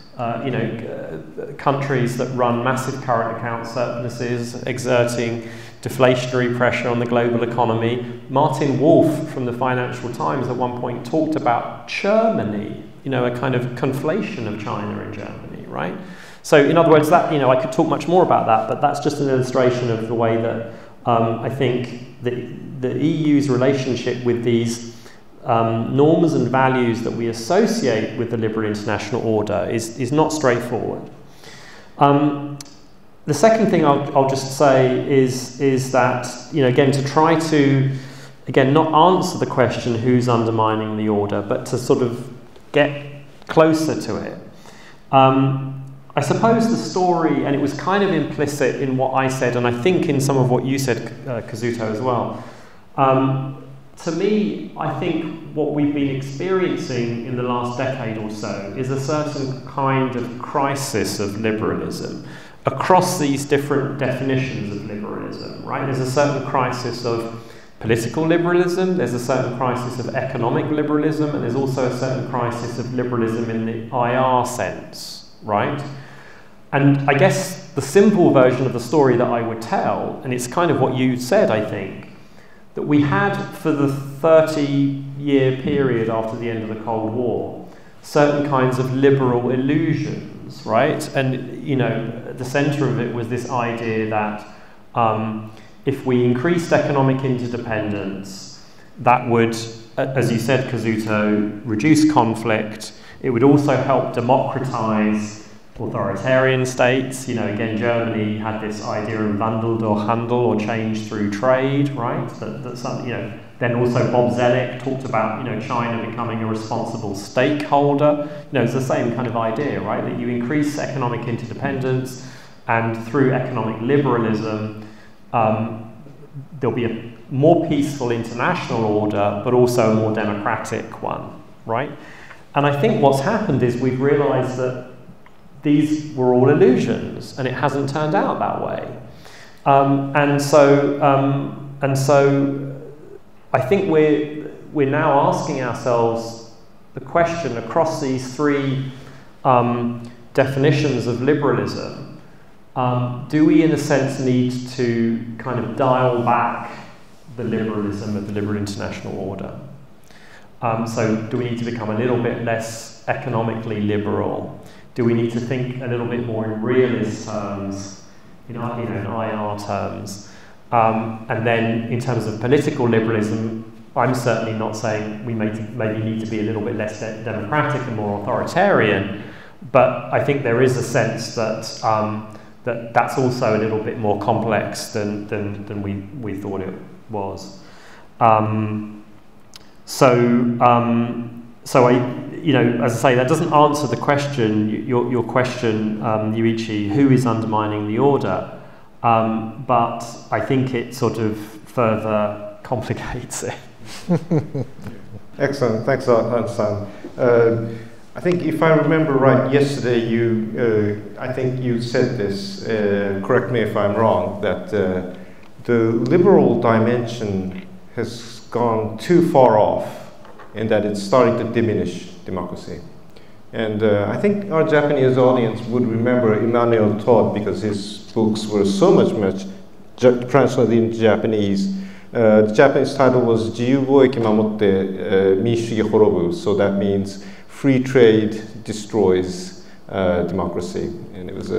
countries that run massive current account surpluses, exerting deflationary pressure on the global economy. Martin Wolf from the Financial Times at one point talked about Germany, a kind of conflation of China and Germany, right? So in other words, that, I could talk much more about that, but that's just an illustration of the way that I think the EU's relationship with these norms and values that we associate with the liberal international order is not straightforward. The second thing I'll just say is that, again, to try to, again, not answer the question who's undermining the order, but to sort of get closer to it. I suppose the story, and it was kind of implicit in what I said, and I think in some of what you said, Kazuto, as well. To me, I think what we've been experiencing in the last decade or so is a certain kind of crisis of liberalism across these different definitions of liberalism, right? There's a certain crisis of political liberalism, there's a certain crisis of economic liberalism, and there's also a certain crisis of liberalism in the IR sense, right? And I guess the simple version of the story that I would tell, and it's kind of what you said, I think, that we had for the 30-year period after the end of the Cold War, certain kinds of liberal illusions, right? And, at the centre of it was this idea that if we increased economic interdependence, that would, as you said, Kazuto, reduce conflict. It would also help democratise authoritarian states. Again, Germany had this idea of Wandel durch Handel, or change through trade, right? Then also Bob Zellick talked about, China becoming a responsible stakeholder. It's the same kind of idea, right? That you increase economic interdependence, and through economic liberalism, there'll be a more peaceful international order, but also a more democratic one, right? And I think what's happened is we've realised that these were all illusions, and it hasn't turned out that way. And so I think we're now asking ourselves the question across these three definitions of liberalism. Do we, in a sense, need to kind of dial back the liberalism of the liberal international order? So do we need to become a little bit less economically liberal? Do we need to think a little bit more in realist terms, in IR terms? And then in terms of political liberalism, I'm certainly not saying we maybe need to be a little bit less democratic and more authoritarian, but I think there is a sense that that's also a little bit more complex than we thought it was. So as I say, that doesn't answer the question, your question, Yuichi, who is undermining the order? But I think it sort of further complicates it. Excellent, thanks a lot, Hans-san. I think if I remember right, yesterday I think you said this, correct me if I'm wrong, that the liberal dimension has gone too far off, in that it's starting to diminish democracy. And I think our Japanese audience would remember Immanuel Todd, because his books were so much translated into Japanese. The Japanese title was 自由貿易守って民主主義滅ぶ. So that means free trade destroys democracy. And it was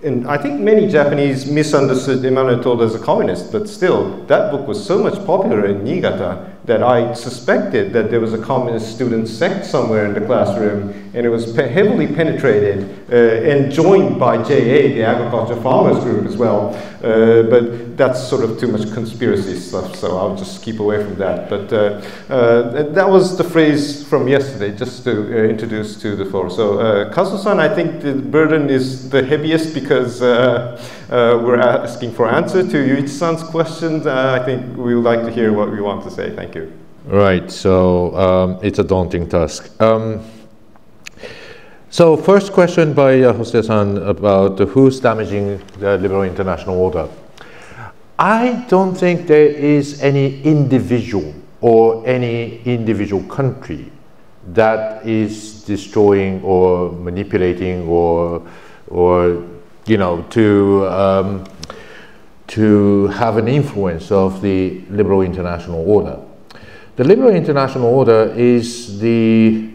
and I think many Japanese misunderstood Immanuel Todd as a communist, but still, that book was so much popular in Niigata that I suspected that there was a communist student sect somewhere in the classroom, and it was heavily penetrated and joined by JA, the Agriculture Farmers Group, as well. But that's sort of too much conspiracy stuff, so I'll just keep away from that. But that was the phrase from yesterday, just to introduce to the floor. So Kazu-san, I think the burden is the heaviest because we're asking for answer to Yuichi-san's questions. I think we would like to hear what we want to say. Thank you. Right, so it's a daunting task. So first question by Jose-san about who's damaging the liberal international order. I don't think there is any individual or any individual country that is destroying or manipulating or to have an influence of the liberal international order. The liberal international order is the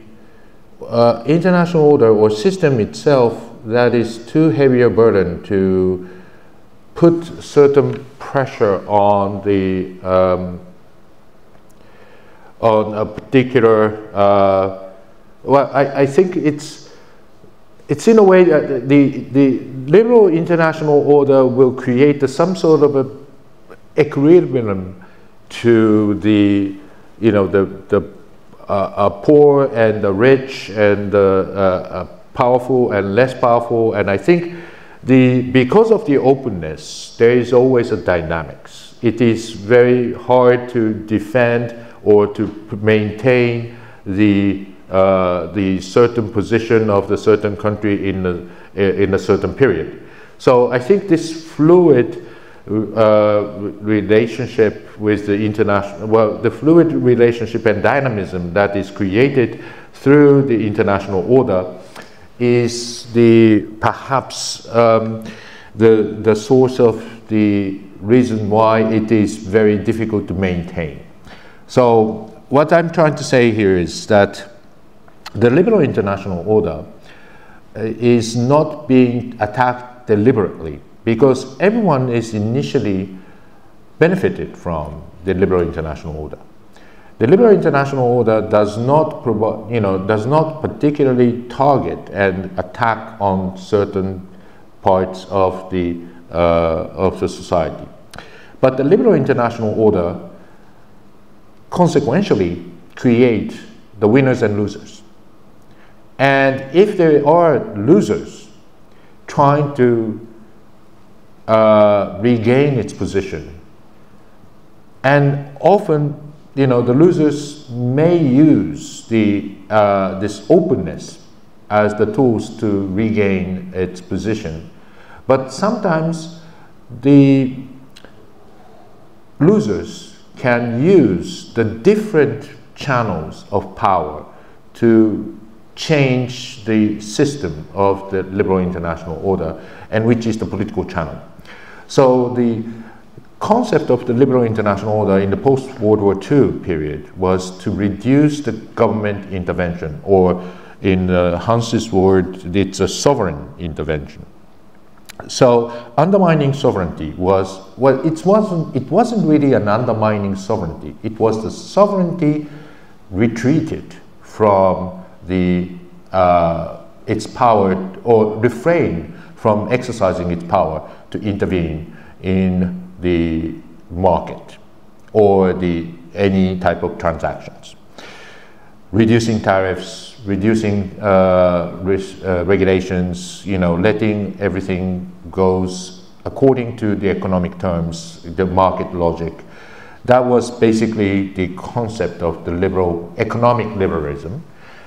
international order or system itself that is too heavy a burden to put certain pressure on the on a particular. Well, I think it's in a way that the liberal international order will create some sort of a equilibrium to the poor and the rich and the powerful and less powerful, and I think because of the openness, there is always a dynamics. It is very hard to defend or to maintain the certain position of the certain country in a certain period. So I think this fluid relationship with the international, well, the fluid relationship and dynamism that is created through the international order is perhaps the source of the reason why it is very difficult to maintain. So what I'm trying to say here is that the liberal international order is not being attacked deliberately, because everyone is initially benefited from the liberal international order. The liberal international order does not does not particularly target and attack on certain parts of the society, but the liberal international order consequentially create the winners and losers. And if there are losers trying to regain its position, and often the losers may use this openness as the tools to regain its position, but sometimes the losers can use the different channels of power to change the system of the liberal international order, and which is the political channel. So the concept of the liberal international order in the post-World War II period was to reduce the government intervention, or in Hans's word, it's a sovereign intervention. So undermining sovereignty was, well, it wasn't really an undermining sovereignty. It was the sovereignty retreated from its power, or refrain from exercising its power to intervene in the market or any type of transactions. Reducing tariffs, reducing regulations, letting everything goes according to the economic terms, the market logic. That was basically the concept of the economic liberalism.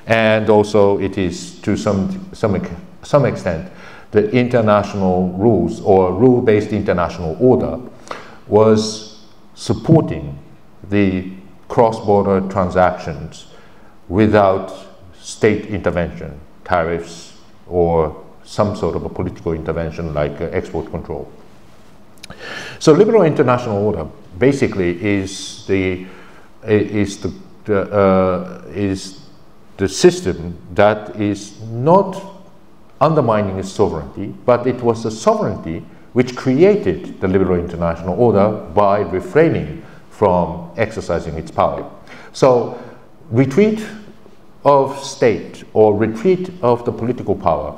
And also it is to some extent the international rules, or rule-based international order, was supporting the cross-border transactions without state intervention, tariffs, or some sort of a political intervention like export control. So liberal international order basically is the system that is not undermining its sovereignty, but it was the sovereignty which created the liberal international order by refraining from exercising its power. So retreat of state, or retreat of the political power,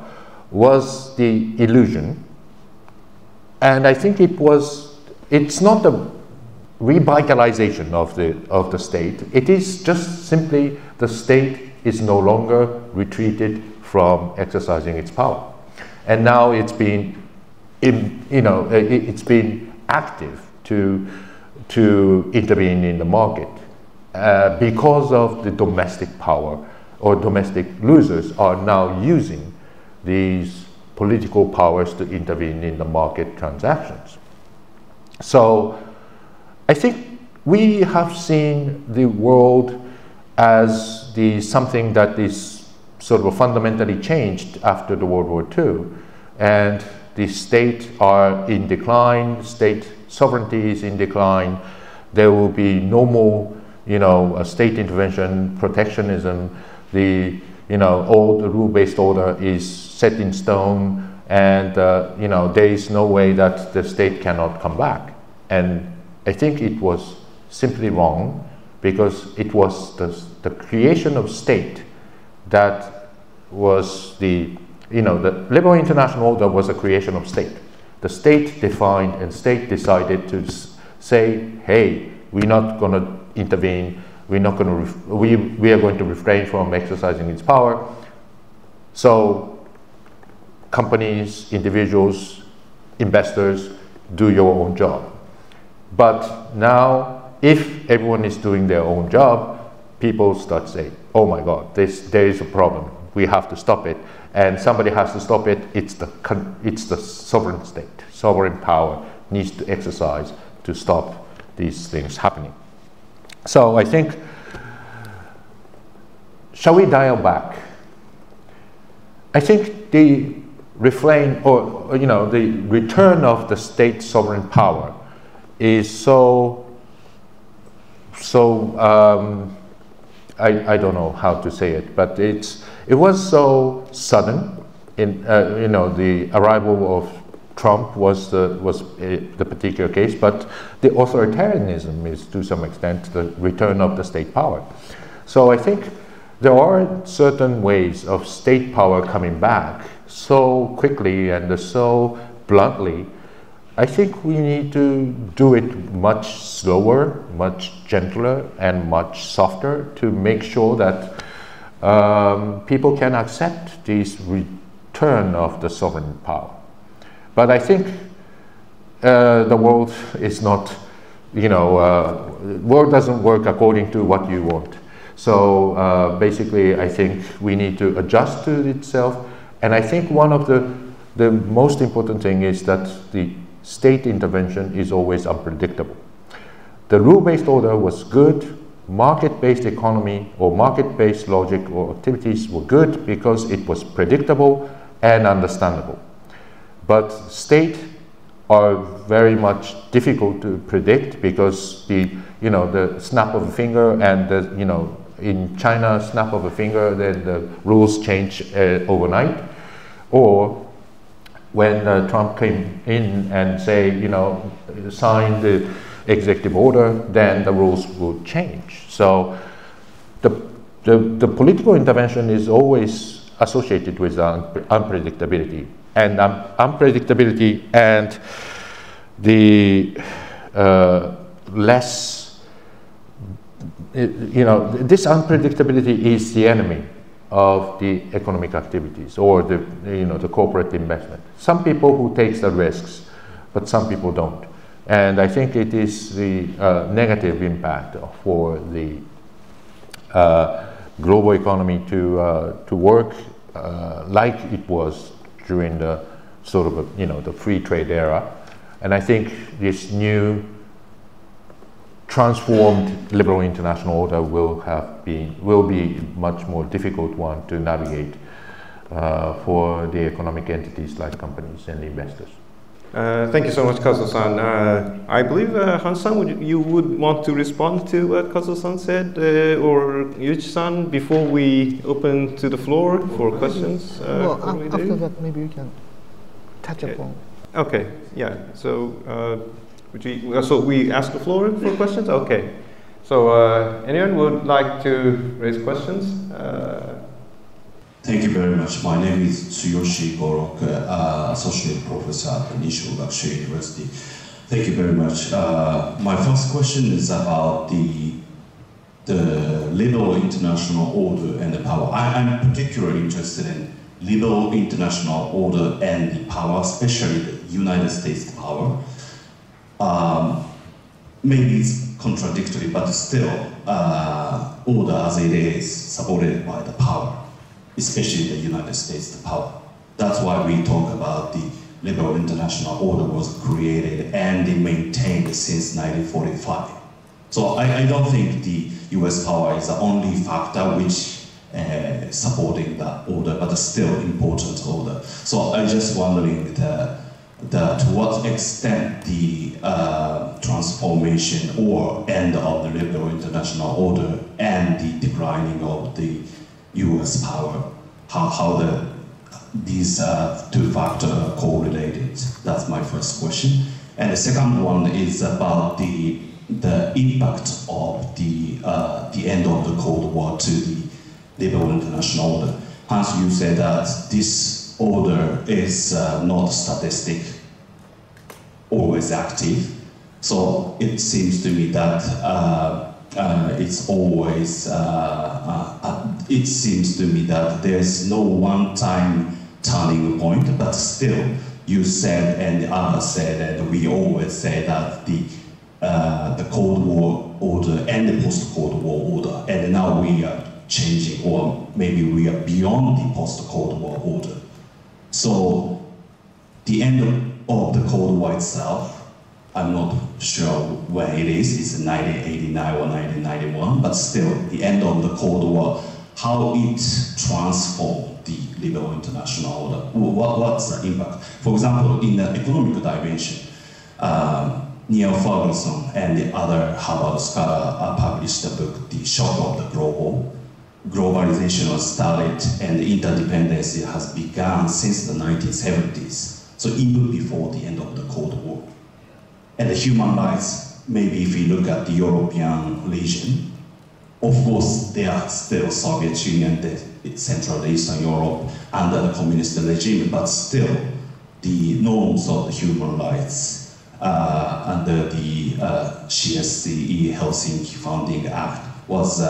was the illusion. And I think it's not a revitalization of the state. It is just simply the state is no longer retreated from exercising its power, and now it's been active to intervene in the market because of the domestic power, or domestic losers are now using these political powers to intervene in the market transactions. So I think we have seen the world as something that is sort of fundamentally changed after the World War II, and the state are in decline, state sovereignty is in decline. There will be no more, state intervention, protectionism. All the rule-based order is set in stone, and there is no way that the state cannot come back. And I think it was simply wrong, because it was the creation of state that was the liberal international order was a creation of state. The state defined and state decided to say, hey, we're not going to intervene, we are going to refrain from exercising its power. So companies, individuals, investors, do your own job. But now, if everyone is doing their own job, people start saying, oh my God, there is a problem. We have to stop it. And somebody has to stop it. It's the sovereign state. Sovereign power needs to exercise to stop these things happening. So I think, shall we dial back? I think the refrain, or the return of the state sovereign power is I don't know how to say it, but it was so sudden. The arrival of Trump was the particular case, but the authoritarianism is to some extent the return of the state power. So I think there are certain ways of state power coming back so quickly and so bluntly. I think we need to do it much slower, much gentler, and much softer to make sure that people can accept this return of the sovereign power. But I think the world is not, world doesn't work according to what you want. So basically, I think we need to adjust to itself. And I think one of the most important thing is that the state intervention is always unpredictable. The rule-based order was good. Market-based economy or market-based logic or activities were good because it was predictable and understandable. But state are very much difficult to predict because the snap of a finger and in China, snap of a finger, then the rules change overnight. Or when Trump came in and signed the executive order, then the rules would change. So the political intervention is always associated with unpredictability. And unpredictability and the this unpredictability is the enemy of the economic activities or the corporate investment. Some people who take the risks, but some people don't. And I think it is the negative impact for the global economy to work like it was during the sort of the free trade era. And I think this new transformed liberal international order will be much more difficult one to navigate for the economic entities like companies and investors. Thank you so much, Kazuo-san. I believe Han-san, you would want to respond to what Kazuo-san said, or Yuichi-san, before we open to the floor for questions. Well, after that, maybe we can touch upon. Okay, yeah. So, so we ask the floor for questions? Okay. So, anyone would like to raise questions? Thank you very much. My name is Tsuyoshi Gorok, Associate Professor at Nisho Gakushu University. Thank you very much. My first question is about the liberal international order and the power. I'm particularly interested in liberal international order and the power, especially the United States power. Maybe it's contradictory, but still, order as it is supported by the power, especially the United States, the power. That's why we talk about the liberal international order was created and maintained since 1945. So I don't think the US power is the only factor which supporting that order, but still important order. So I'm just wondering to what extent the transformation or end of the liberal international order and the declining of the US power, how these two factors are correlated? That's my first question. And the second one is about the impact of the end of the Cold War to the liberal international order. Hans, you said that this order is not statistic, always active. So it seems to me that it's always, it seems to me that there's no one-time turning point, but still you said and the others said, and we always say that the Cold War order and the post-Cold War order, and now we are changing, or maybe we are beyond the post-Cold War order. So the end of the Cold War itself, I'm not sure when it is, it's 1989 or 1991, but still the end of the Cold War, how it transformed the liberal international order, what's the impact? For example, in the economic dimension, Neil Ferguson and the other Harvard scholar published a book, The Shock of the Global. Globalization was started and interdependency has begun since the 1970s, so even before the end of the Cold War. And the human rights, maybe if you look at the European region, of course they are still Soviet Union, Central Eastern Europe under the communist regime, but still the norms of the human rights under the CSCE Helsinki Founding Act was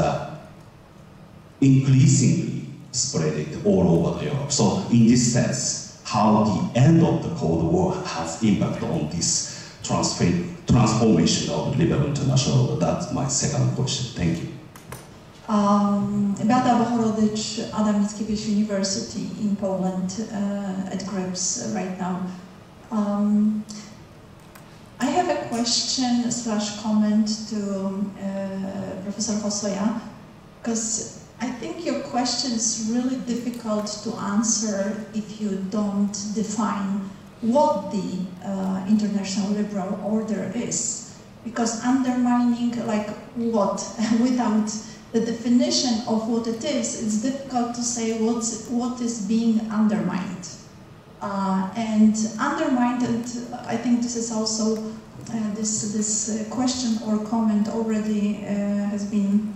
increasingly spread all over Europe. So in this sense, how the end of the Cold War has impact on this transformation of liberal international order. That's my second question. Thank you. Beata Bohorodycz, Adam Mickiewicz University in Poland at GREPS right now. I have a question / comment to Professor Hosoya, because I think your question is really difficult to answer if you don't define what the international liberal order is, because undermining like what without the definition of what it is, it's difficult to say what is being undermined. And undermined, and I think this is also this question or comment already has been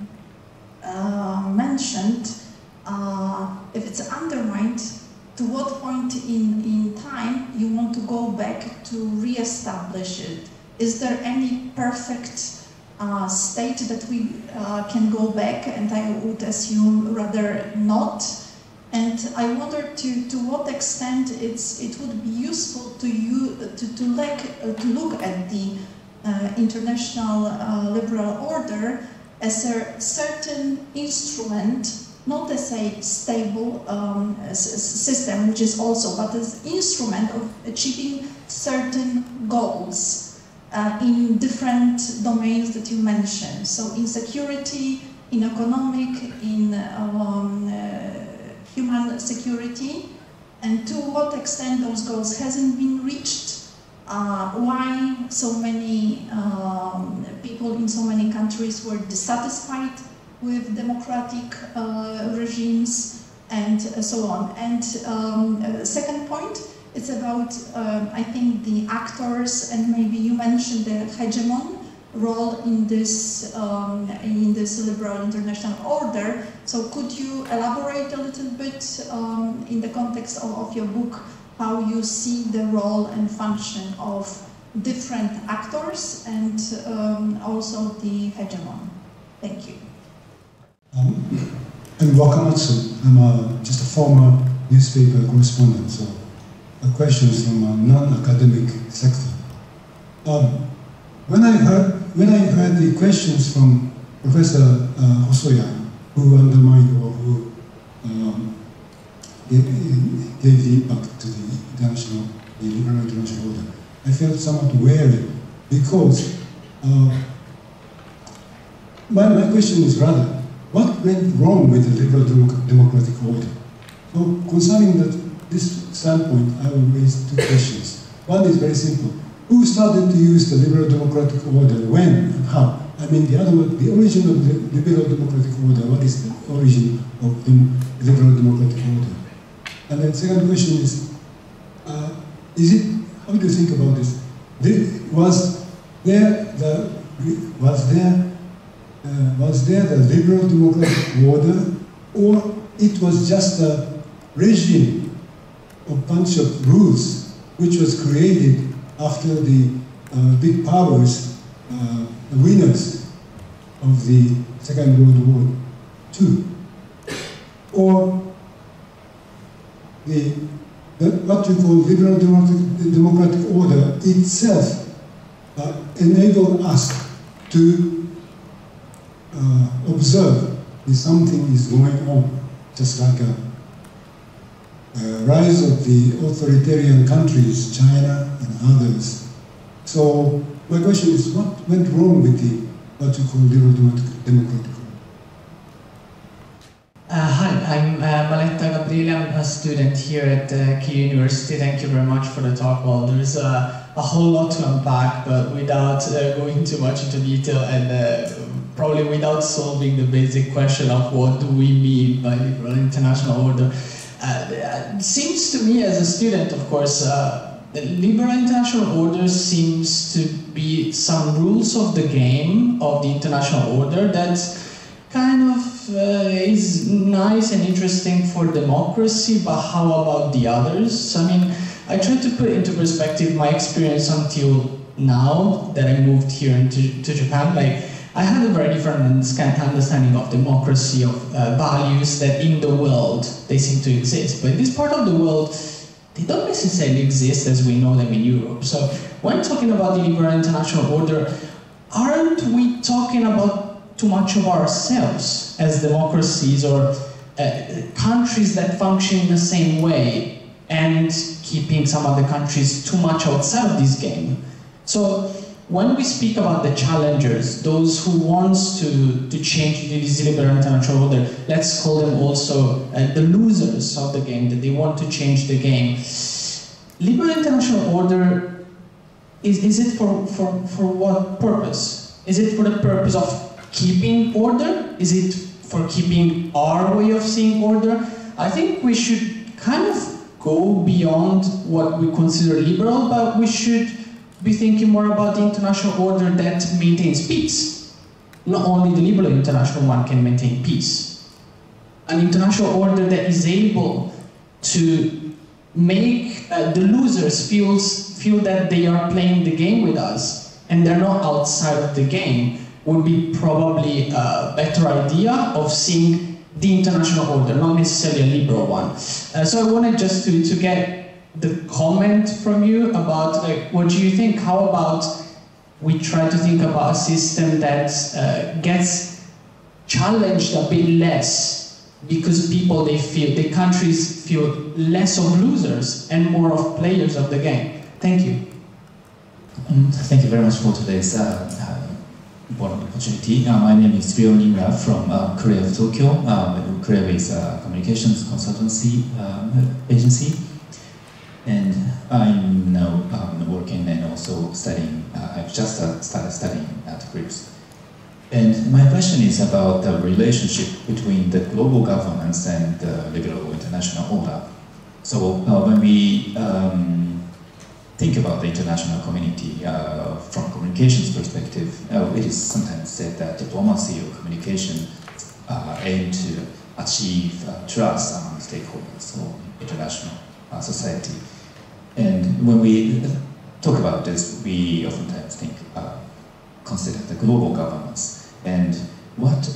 mentioned. If it's undermined, to what point in time you want to go back to re-establish it? Is there any perfect state that we can go back? And I would assume rather not. And I wonder to what extent it would be useful to you to look at the international liberal order as a certain instrument, not as a stable system, which is also, but as instrument of achieving certain goals in different domains that you mentioned. So in security, in economic, in human security, and to what extent those goals hasn't been reached. Why so many people in so many countries were dissatisfied with democratic regimes and so on. And second point, it's about, I think, the actors, and maybe you mentioned the hegemon role in this liberal international order. So could you elaborate a little bit in the context of your book, how you see the role and function of different actors and also the hegemon? Thank you. I'm Wakamatsu. I'm just a former newspaper correspondent, so a question is from a non-academic sector. When I heard the questions from Professor Hosoya, who undermined or who gave the impact to the liberal international order, I felt somewhat wary because my question is rather, what went wrong with the liberal democratic order? So concerning this standpoint, I will raise two questions. One is very simple. Who started to use the liberal democratic order, when and how? I mean, the origin of the liberal democratic order, what is the origin of the liberal democratic order? And the second question is it, how do you think about this? Was there the liberal democratic order, or it was just a regime, a bunch of rules which was created after the big powers, the winners of the Second World War II? Or what you call liberal democratic order itself enabled us to observe if something is going on, just like a rise of the authoritarian countries, China and others. So my question is, what went wrong with what you call liberal democratic order? Hi, I'm Maletta Gabriele. I'm a student here at Keio University. Thank you very much for the talk. Well, there's a whole lot to unpack, but without going too much into detail and probably without solving the basic question of what do we mean by liberal international order. It seems to me as a student, of course, the liberal international order seems to be some rules of the game of the international order that kind of is nice and interesting for democracy, but how about the others? I mean, I try to put into perspective my experience until now that I moved here to Japan. Like, I had a very different understanding of democracy, of values that in the world they seem to exist. But in this part of the world, they don't necessarily exist as we know them in Europe. So when talking about the liberal international order, aren't we talking about too much of ourselves as democracies or countries that function in the same way and keeping some other countries too much outside of this game? So when we speak about the challengers, those who want to change this liberal international order, let's call them also the losers of the game, that they want to change the game. Liberal international order, is it for what purpose? Is it for the purpose of keeping order? Is it for keeping our way of seeing order? I think we should kind of go beyond what we consider liberal, but we should be thinking more about the international order that maintains peace. Not only the liberal international one can maintain peace. An international order that is able to make the losers feel that they are playing the game with us and they're not outside of the game would be probably a better idea of seeing the international order, not necessarily a liberal one. So I wanted just to get the comment from you about, like, what do you think? How about we try to think about a system that gets challenged a bit less because people, the countries feel less of losers and more of players of the game. Thank you. Thank you very much for today's important opportunity. My name is Ryo Ringa from Korea of Tokyo. Korea is a communications consultancy agency. And I'm now working and also studying, I've just started studying at GRIPS. And my question is about the relationship between the global governance and the liberal international order. So when we think about the international community from communications perspective, it is sometimes said that diplomacy or communication aim to achieve trust among stakeholders or international society. And when we talk about this, we oftentimes think, consider the global governance. And what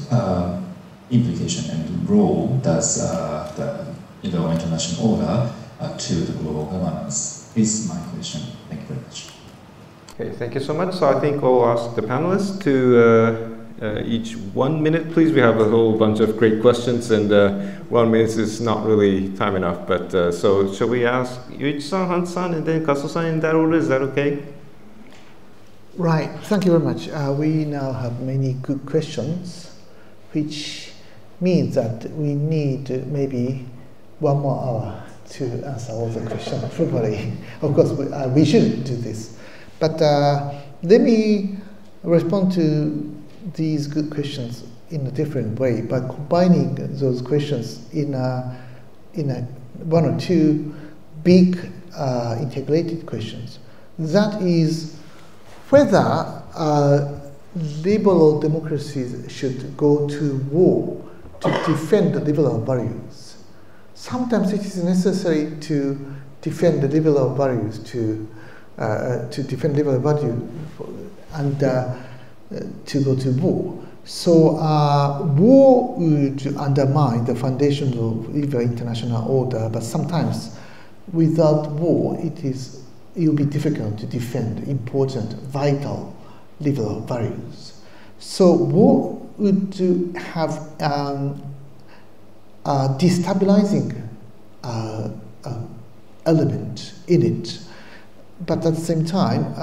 implication and role does the international order to the global governance is my question. Thank you very much. Okay, thank you so much. So I think we'll ask the panelists to each 1 minute, please. We have a whole bunch of great questions, and 1 minute is not really time enough. But so shall we ask Yuichi-san, Han-san, and then Kaso-san in that order? Is that okay? Right. Thank you very much. We now have many good questions, which means that we need maybe 1 more hour to answer all the questions properly. Of course, we should do this. But let me respond to these good questions in a different way by combining those questions in a one or two big integrated questions. That is whether liberal democracies should go to war to defend the liberal values. Sometimes it is necessary to defend the liberal values, to defend liberal values and to go to war. So war would undermine the foundations of liberal international order, but sometimes without war it will be difficult to defend important, vital liberal values. So war would have a destabilizing element in it, but at the same time,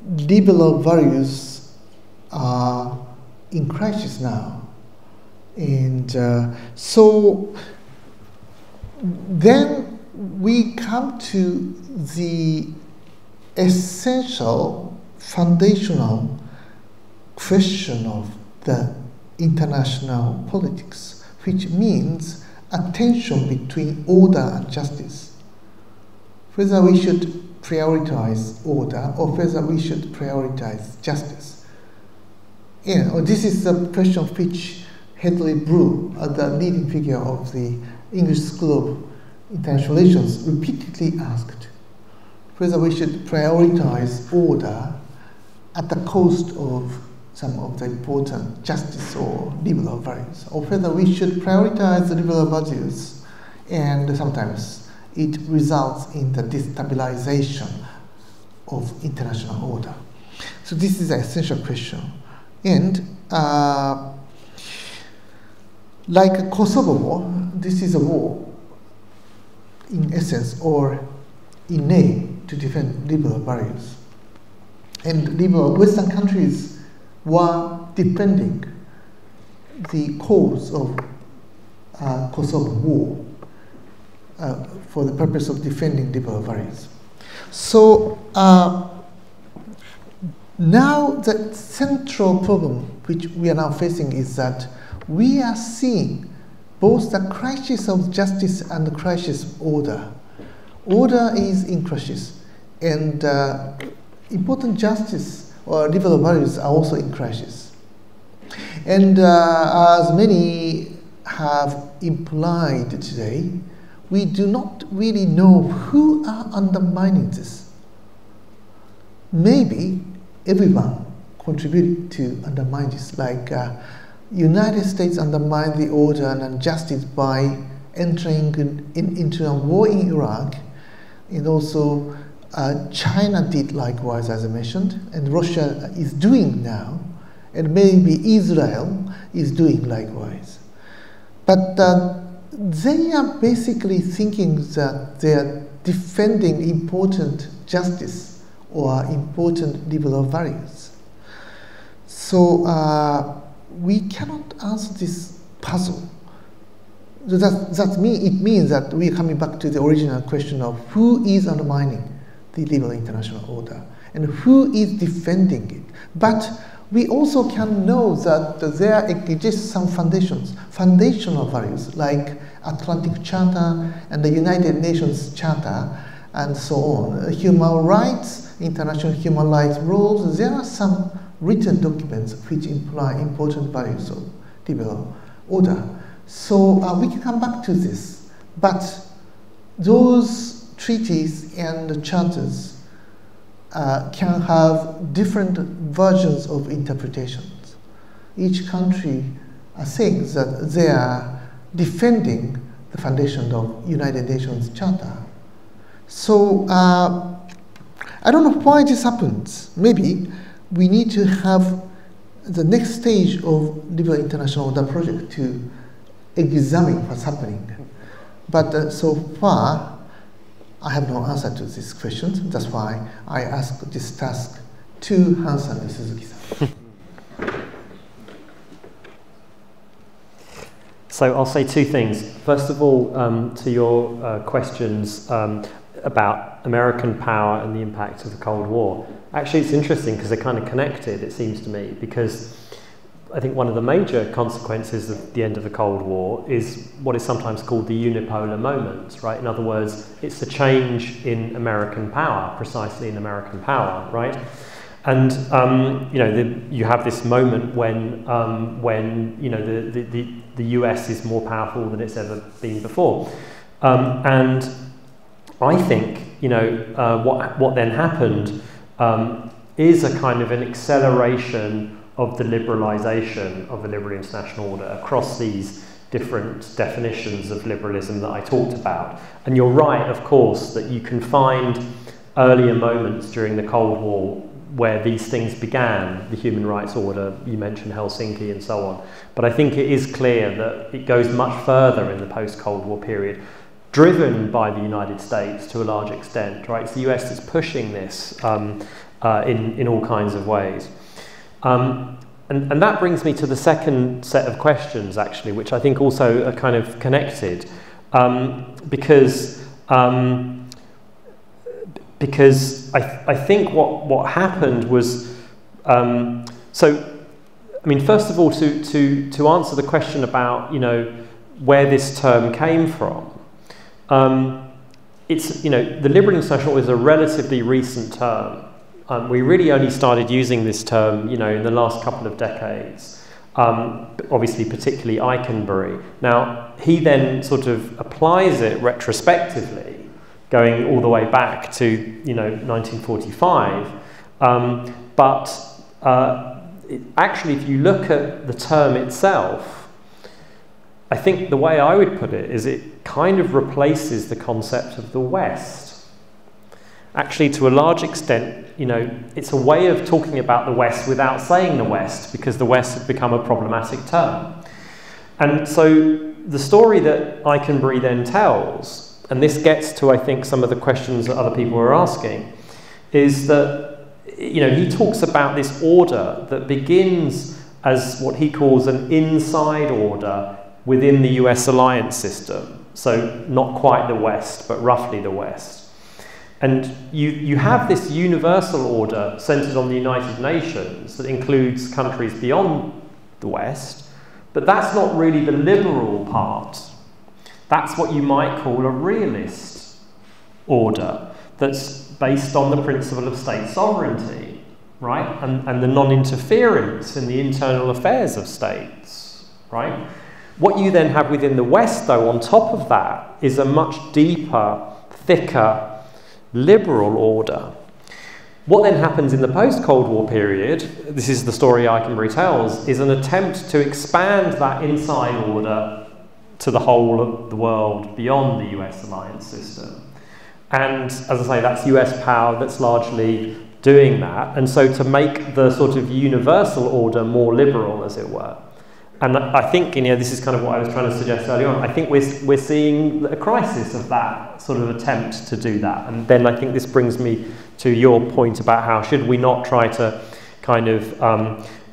liberal values are in crisis now, and so then we come to the essential foundational question of the international politics, which means a tension between order and justice. Whether we should prioritize order or whether we should prioritize justice. This is the question which Hedley Brew, the leading figure of the English School of International Relations, repeatedly asked, whether we should prioritize order at the cost of some of the important justice or liberal values, or whether we should prioritize the liberal values, and sometimes it results in the destabilization of international order. So this is an essential question. And like Kosovo War, this is a war in essence or in name to defend liberal values. And liberal Western countries were defending the cause of Kosovo War for the purpose of defending liberal values. So now the central problem which we are now facing is that we are seeing both the crisis of justice and the crisis of order. Order is in crisis, and important justice or liberal values are also in crisis. And as many have implied today, we do not really know who are undermining this. Maybe everyone contributed to undermine this, like United States undermined the order and justice by entering into a war in Iraq, and also China did likewise, as I mentioned, and Russia is doing now, and maybe Israel is doing likewise. But they are basically thinking that they are defending important justice or important liberal values. So we cannot answer this puzzle. It means that we are coming back to the original question of who is undermining the liberal international order and who is defending it. But we also can know that there exists some foundational values like Atlantic Charter and the United Nations Charter and so on. Human rights, international human rights rules, there are some written documents which imply important values of liberal order. So we can come back to this, but those treaties and charters can have different versions of interpretations. Each country thinks that they are defending the foundation of United Nations Charter. So I don't know why this happens. Maybe we need to have the next stage of liberal international order project to examine what's happening. But so far, I have no answer to these questions. That's why I asked this task to Hans and Suzuki-san. So I'll say two things. First of all, to your questions about American power and the impact of the Cold War. Actually, it's interesting because they're kind of connected, it seems to me, because I think one of the major consequences of the end of the Cold War is what is sometimes called the unipolar moment, right? In other words, it's a change in American power, precisely in American power, right? And you know, you have this moment when you know the US is more powerful than it's ever been before, and I think, you know, what then happened is a kind of an acceleration of the liberalisation of the liberal international order across these different definitions of liberalism that I talked about. And you're right, of course, that you can find earlier moments during the Cold War where these things began, the human rights order, you mentioned Helsinki and so on. But I think it is clear that it goes much further in the post-Cold War period, driven by the United States to a large extent, right? It's the US that's pushing this in all kinds of ways. And that brings me to the second set of questions, actually, which I think also are kind of connected, because I think what happened was, so, I mean, first of all, to answer the question about, you know, where this term came from, it's, you know, the liberal international is a relatively recent term. We really only started using this term, you know, in the last couple of decades, obviously particularly Eikenberry. Now, he then sort of applies it retrospectively, going all the way back to, you know, 1945. Actually, if you look at the term itself, I think the way I would put it is it kind of replaces the concept of the West. Actually, to a large extent, you know, it's a way of talking about the West without saying the West, because the West has become a problematic term. And so the story that Eikenberry then tells, and this gets to, I think, some of the questions that other people were asking, is that, you know, he talks about this order that begins as what he calls an inside order within the US alliance system. So not quite the West, but roughly the West. And you have this universal order centered on the United Nations that includes countries beyond the West, but that's not really the liberal part. That's what you might call a realist order that's based on the principle of state sovereignty, right? And the non-interference in the internal affairs of states, right? What you then have within the West, though, on top of that, is a much deeper, thicker, liberal order. What then happens in the post-Cold War period, this is the story Eikenberry tells, is an attempt to expand that inside order to the whole of the world beyond the US alliance system. And as I say, that's US power that's largely doing that. And so to make the sort of universal order more liberal, as it were. And I think, you know, this is kind of what I was trying to suggest earlier on. I think we're seeing a crisis of that sort of attempt to do that. And then I think this brings me to your point about how should we not try to kind of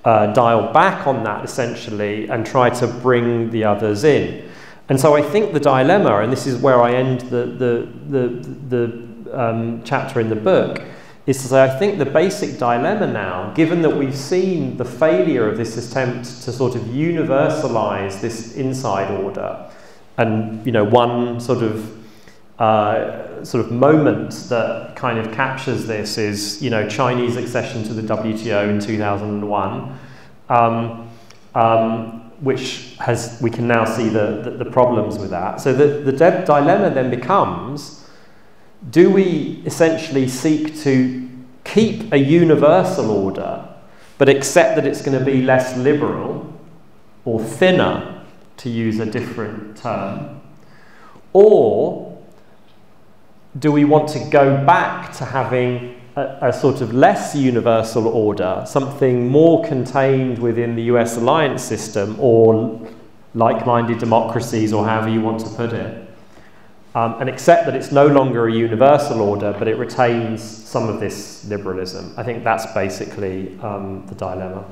dial back on that, essentially, and try to bring the others in. And so I think the dilemma, and this is where I end the chapter in the book, is to say I think the basic dilemma now, given that we've seen the failure of this attempt to sort of universalize this inside order, and, you know, one sort of moment that kind of captures this is, you know, Chinese accession to the WTO in 2001, which we can now see the problems with that. So the dilemma then becomes, do we essentially seek to keep a universal order, but accept that it's going to be less liberal or thinner, to use a different term? Or do we want to go back to having a sort of less universal order, something more contained within the US alliance system or like-minded democracies, or however you want to put it? And accept that it's no longer a universal order, but it retains some of this liberalism. I think that's basically the dilemma.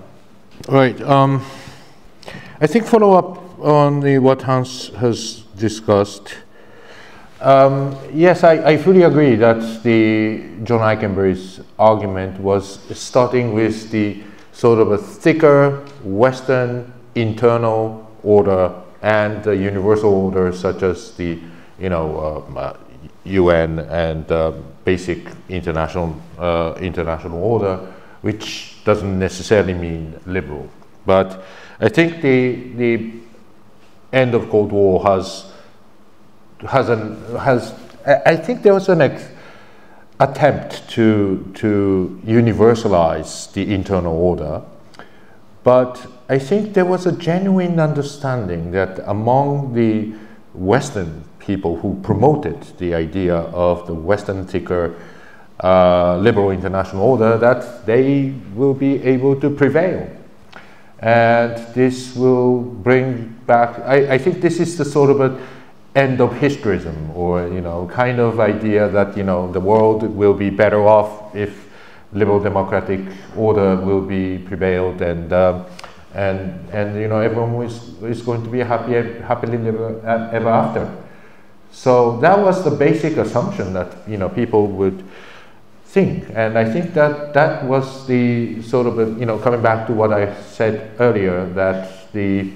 Right. I think follow up on what Hans has discussed. Yes, I fully agree that John Eikenberry's argument was starting with the sort of a thicker Western internal order and the universal order, such as the UN and basic international order, which doesn't necessarily mean liberal. But I think the end of Cold War I think there was an attempt to universalize the internal order, but I think there was a genuine understanding that among the Western people who promoted the idea of the Western thicker liberal international order, that they will be able to prevail. And this will bring back, I think this is the sort of an end of historyism, or kind of idea that the world will be better off if liberal democratic order will be prevailed, and everyone is going to be happily ever after. So that was the basic assumption that people would think, and I think that was the sort of coming back to what I said earlier, that the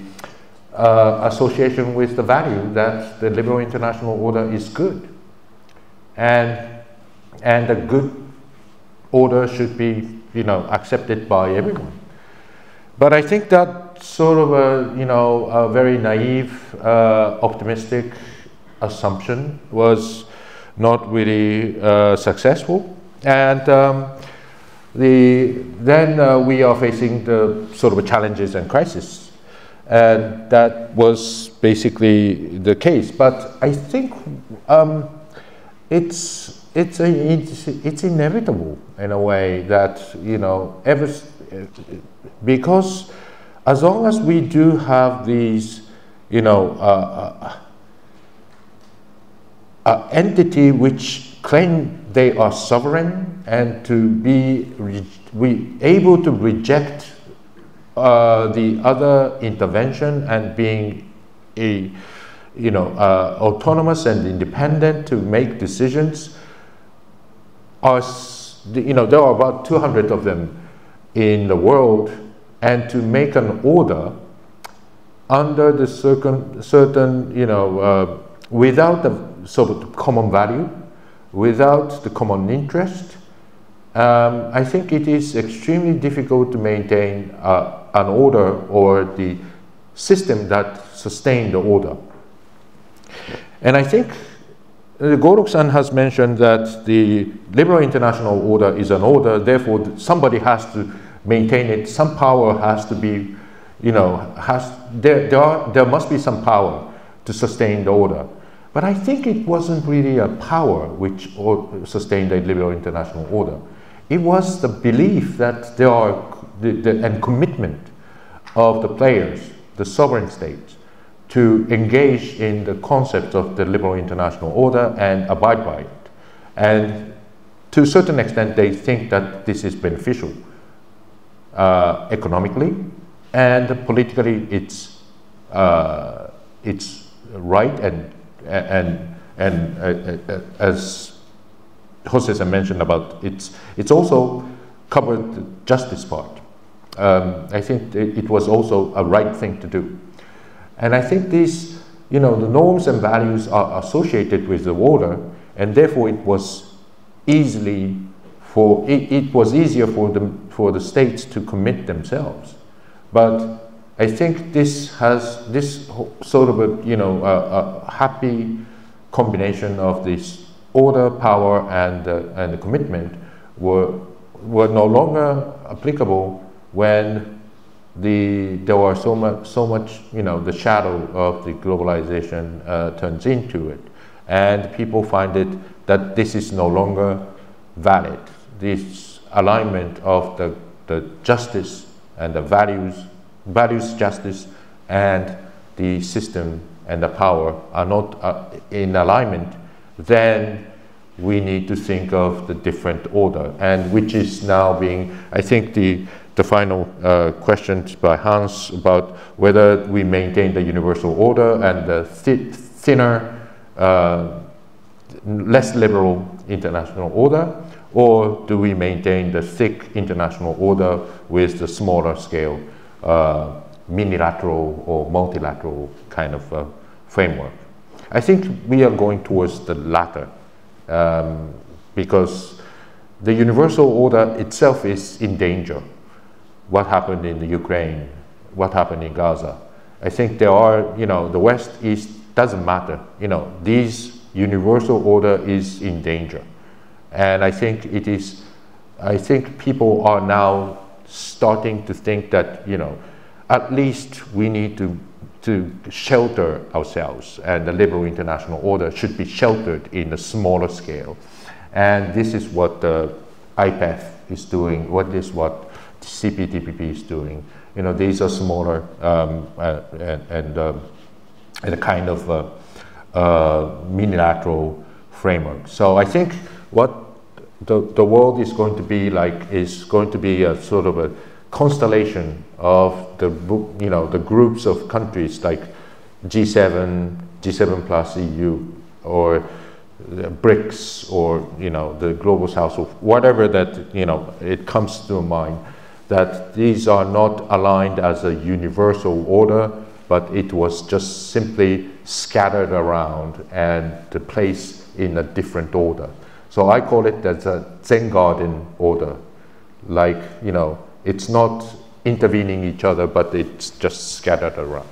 association with the value that the liberal international order is good, and a good order should be accepted by everyone. But I think that sort of a very naive, optimistic assumption was not really successful, and then we are facing the sort of challenges and crises. And that was basically the case. But I think it's inevitable in a way that because as long as we do have these entity which claim they are sovereign and to be able to reject the other intervention and being autonomous and independent to make decisions, there are about 200 of them in the world, and to make an order under the certain without the sort of common value, without the common interest, I think it is extremely difficult to maintain an order or the system that sustains the order. And I think Gorok-san has mentioned that the liberal international order is an order, therefore somebody has to maintain it, some power has to be, there must be some power to sustain the order. But I think it wasn't really a power which sustained the liberal international order. It was the belief that there are, and commitment of the players, the sovereign states, to engage in the concept of the liberal international order and abide by it. And to a certain extent, they think that this is beneficial economically, and politically it's right, and as Jose mentioned about it's also covered the justice part. I think it was also a right thing to do. And I think these, the norms and values are associated with the order, and therefore it was easier for the states to commit themselves. But I think this sort of a happy combination of this order, power, and the commitment were no longer applicable when there were so much the shadow of the globalization turns into it, and people find it that this is no longer valid. This alignment of the justice and the values justice and the system and the power are not in alignment, then we need to think of the different order, and which is now being, I think the final questions by Hans about whether we maintain the universal order and the thinner, less liberal international order, or do we maintain the thick international order with the smaller scale minilateral or multilateral kind of framework? I think we are going towards the latter, because the universal order itself is in danger. What happened in the Ukraine, what happened in Gaza. I think there are, the West, East, doesn't matter. These universal order is in danger. And I think people are now starting to think that, at least we need to shelter ourselves, and the liberal international order should be sheltered in a smaller scale. And this is what the IPEF is doing, what CPTPP is doing. These are smaller and a kind of unilateral framework. So I think what the world is going to be like is going to be a sort of a constellation of the groups of countries like G7, G7 plus EU, or BRICS, or the Global South, or whatever that it comes to mind, that these are not aligned as a universal order, but it was just simply scattered around and placed in a different order. So I call it as a Zen garden order. Like, it's not intervening each other, but it's just scattered around.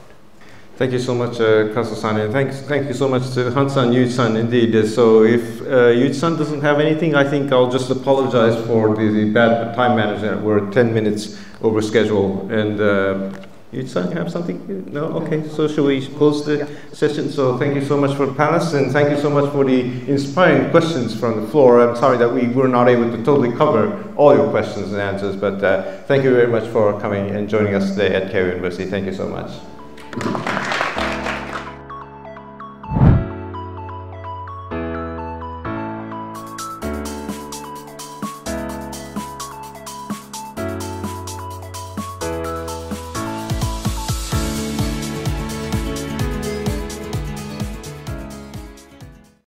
Thank you so much, Kazu-san, and thank you so much to Han-san, Yuichi-san, indeed. So if Yuichi-san doesn't have anything, I think I'll just apologize for the bad time management. We're 10 minutes over schedule. And Yuichi-san, you have something? No? Okay, so shall we close the session? So thank you so much for the panelists, and thank you so much for the inspiring questions from the floor. I'm sorry that we were not able to totally cover all your questions and answers, but thank you very much for coming and joining us today at Keio University. Thank you so much.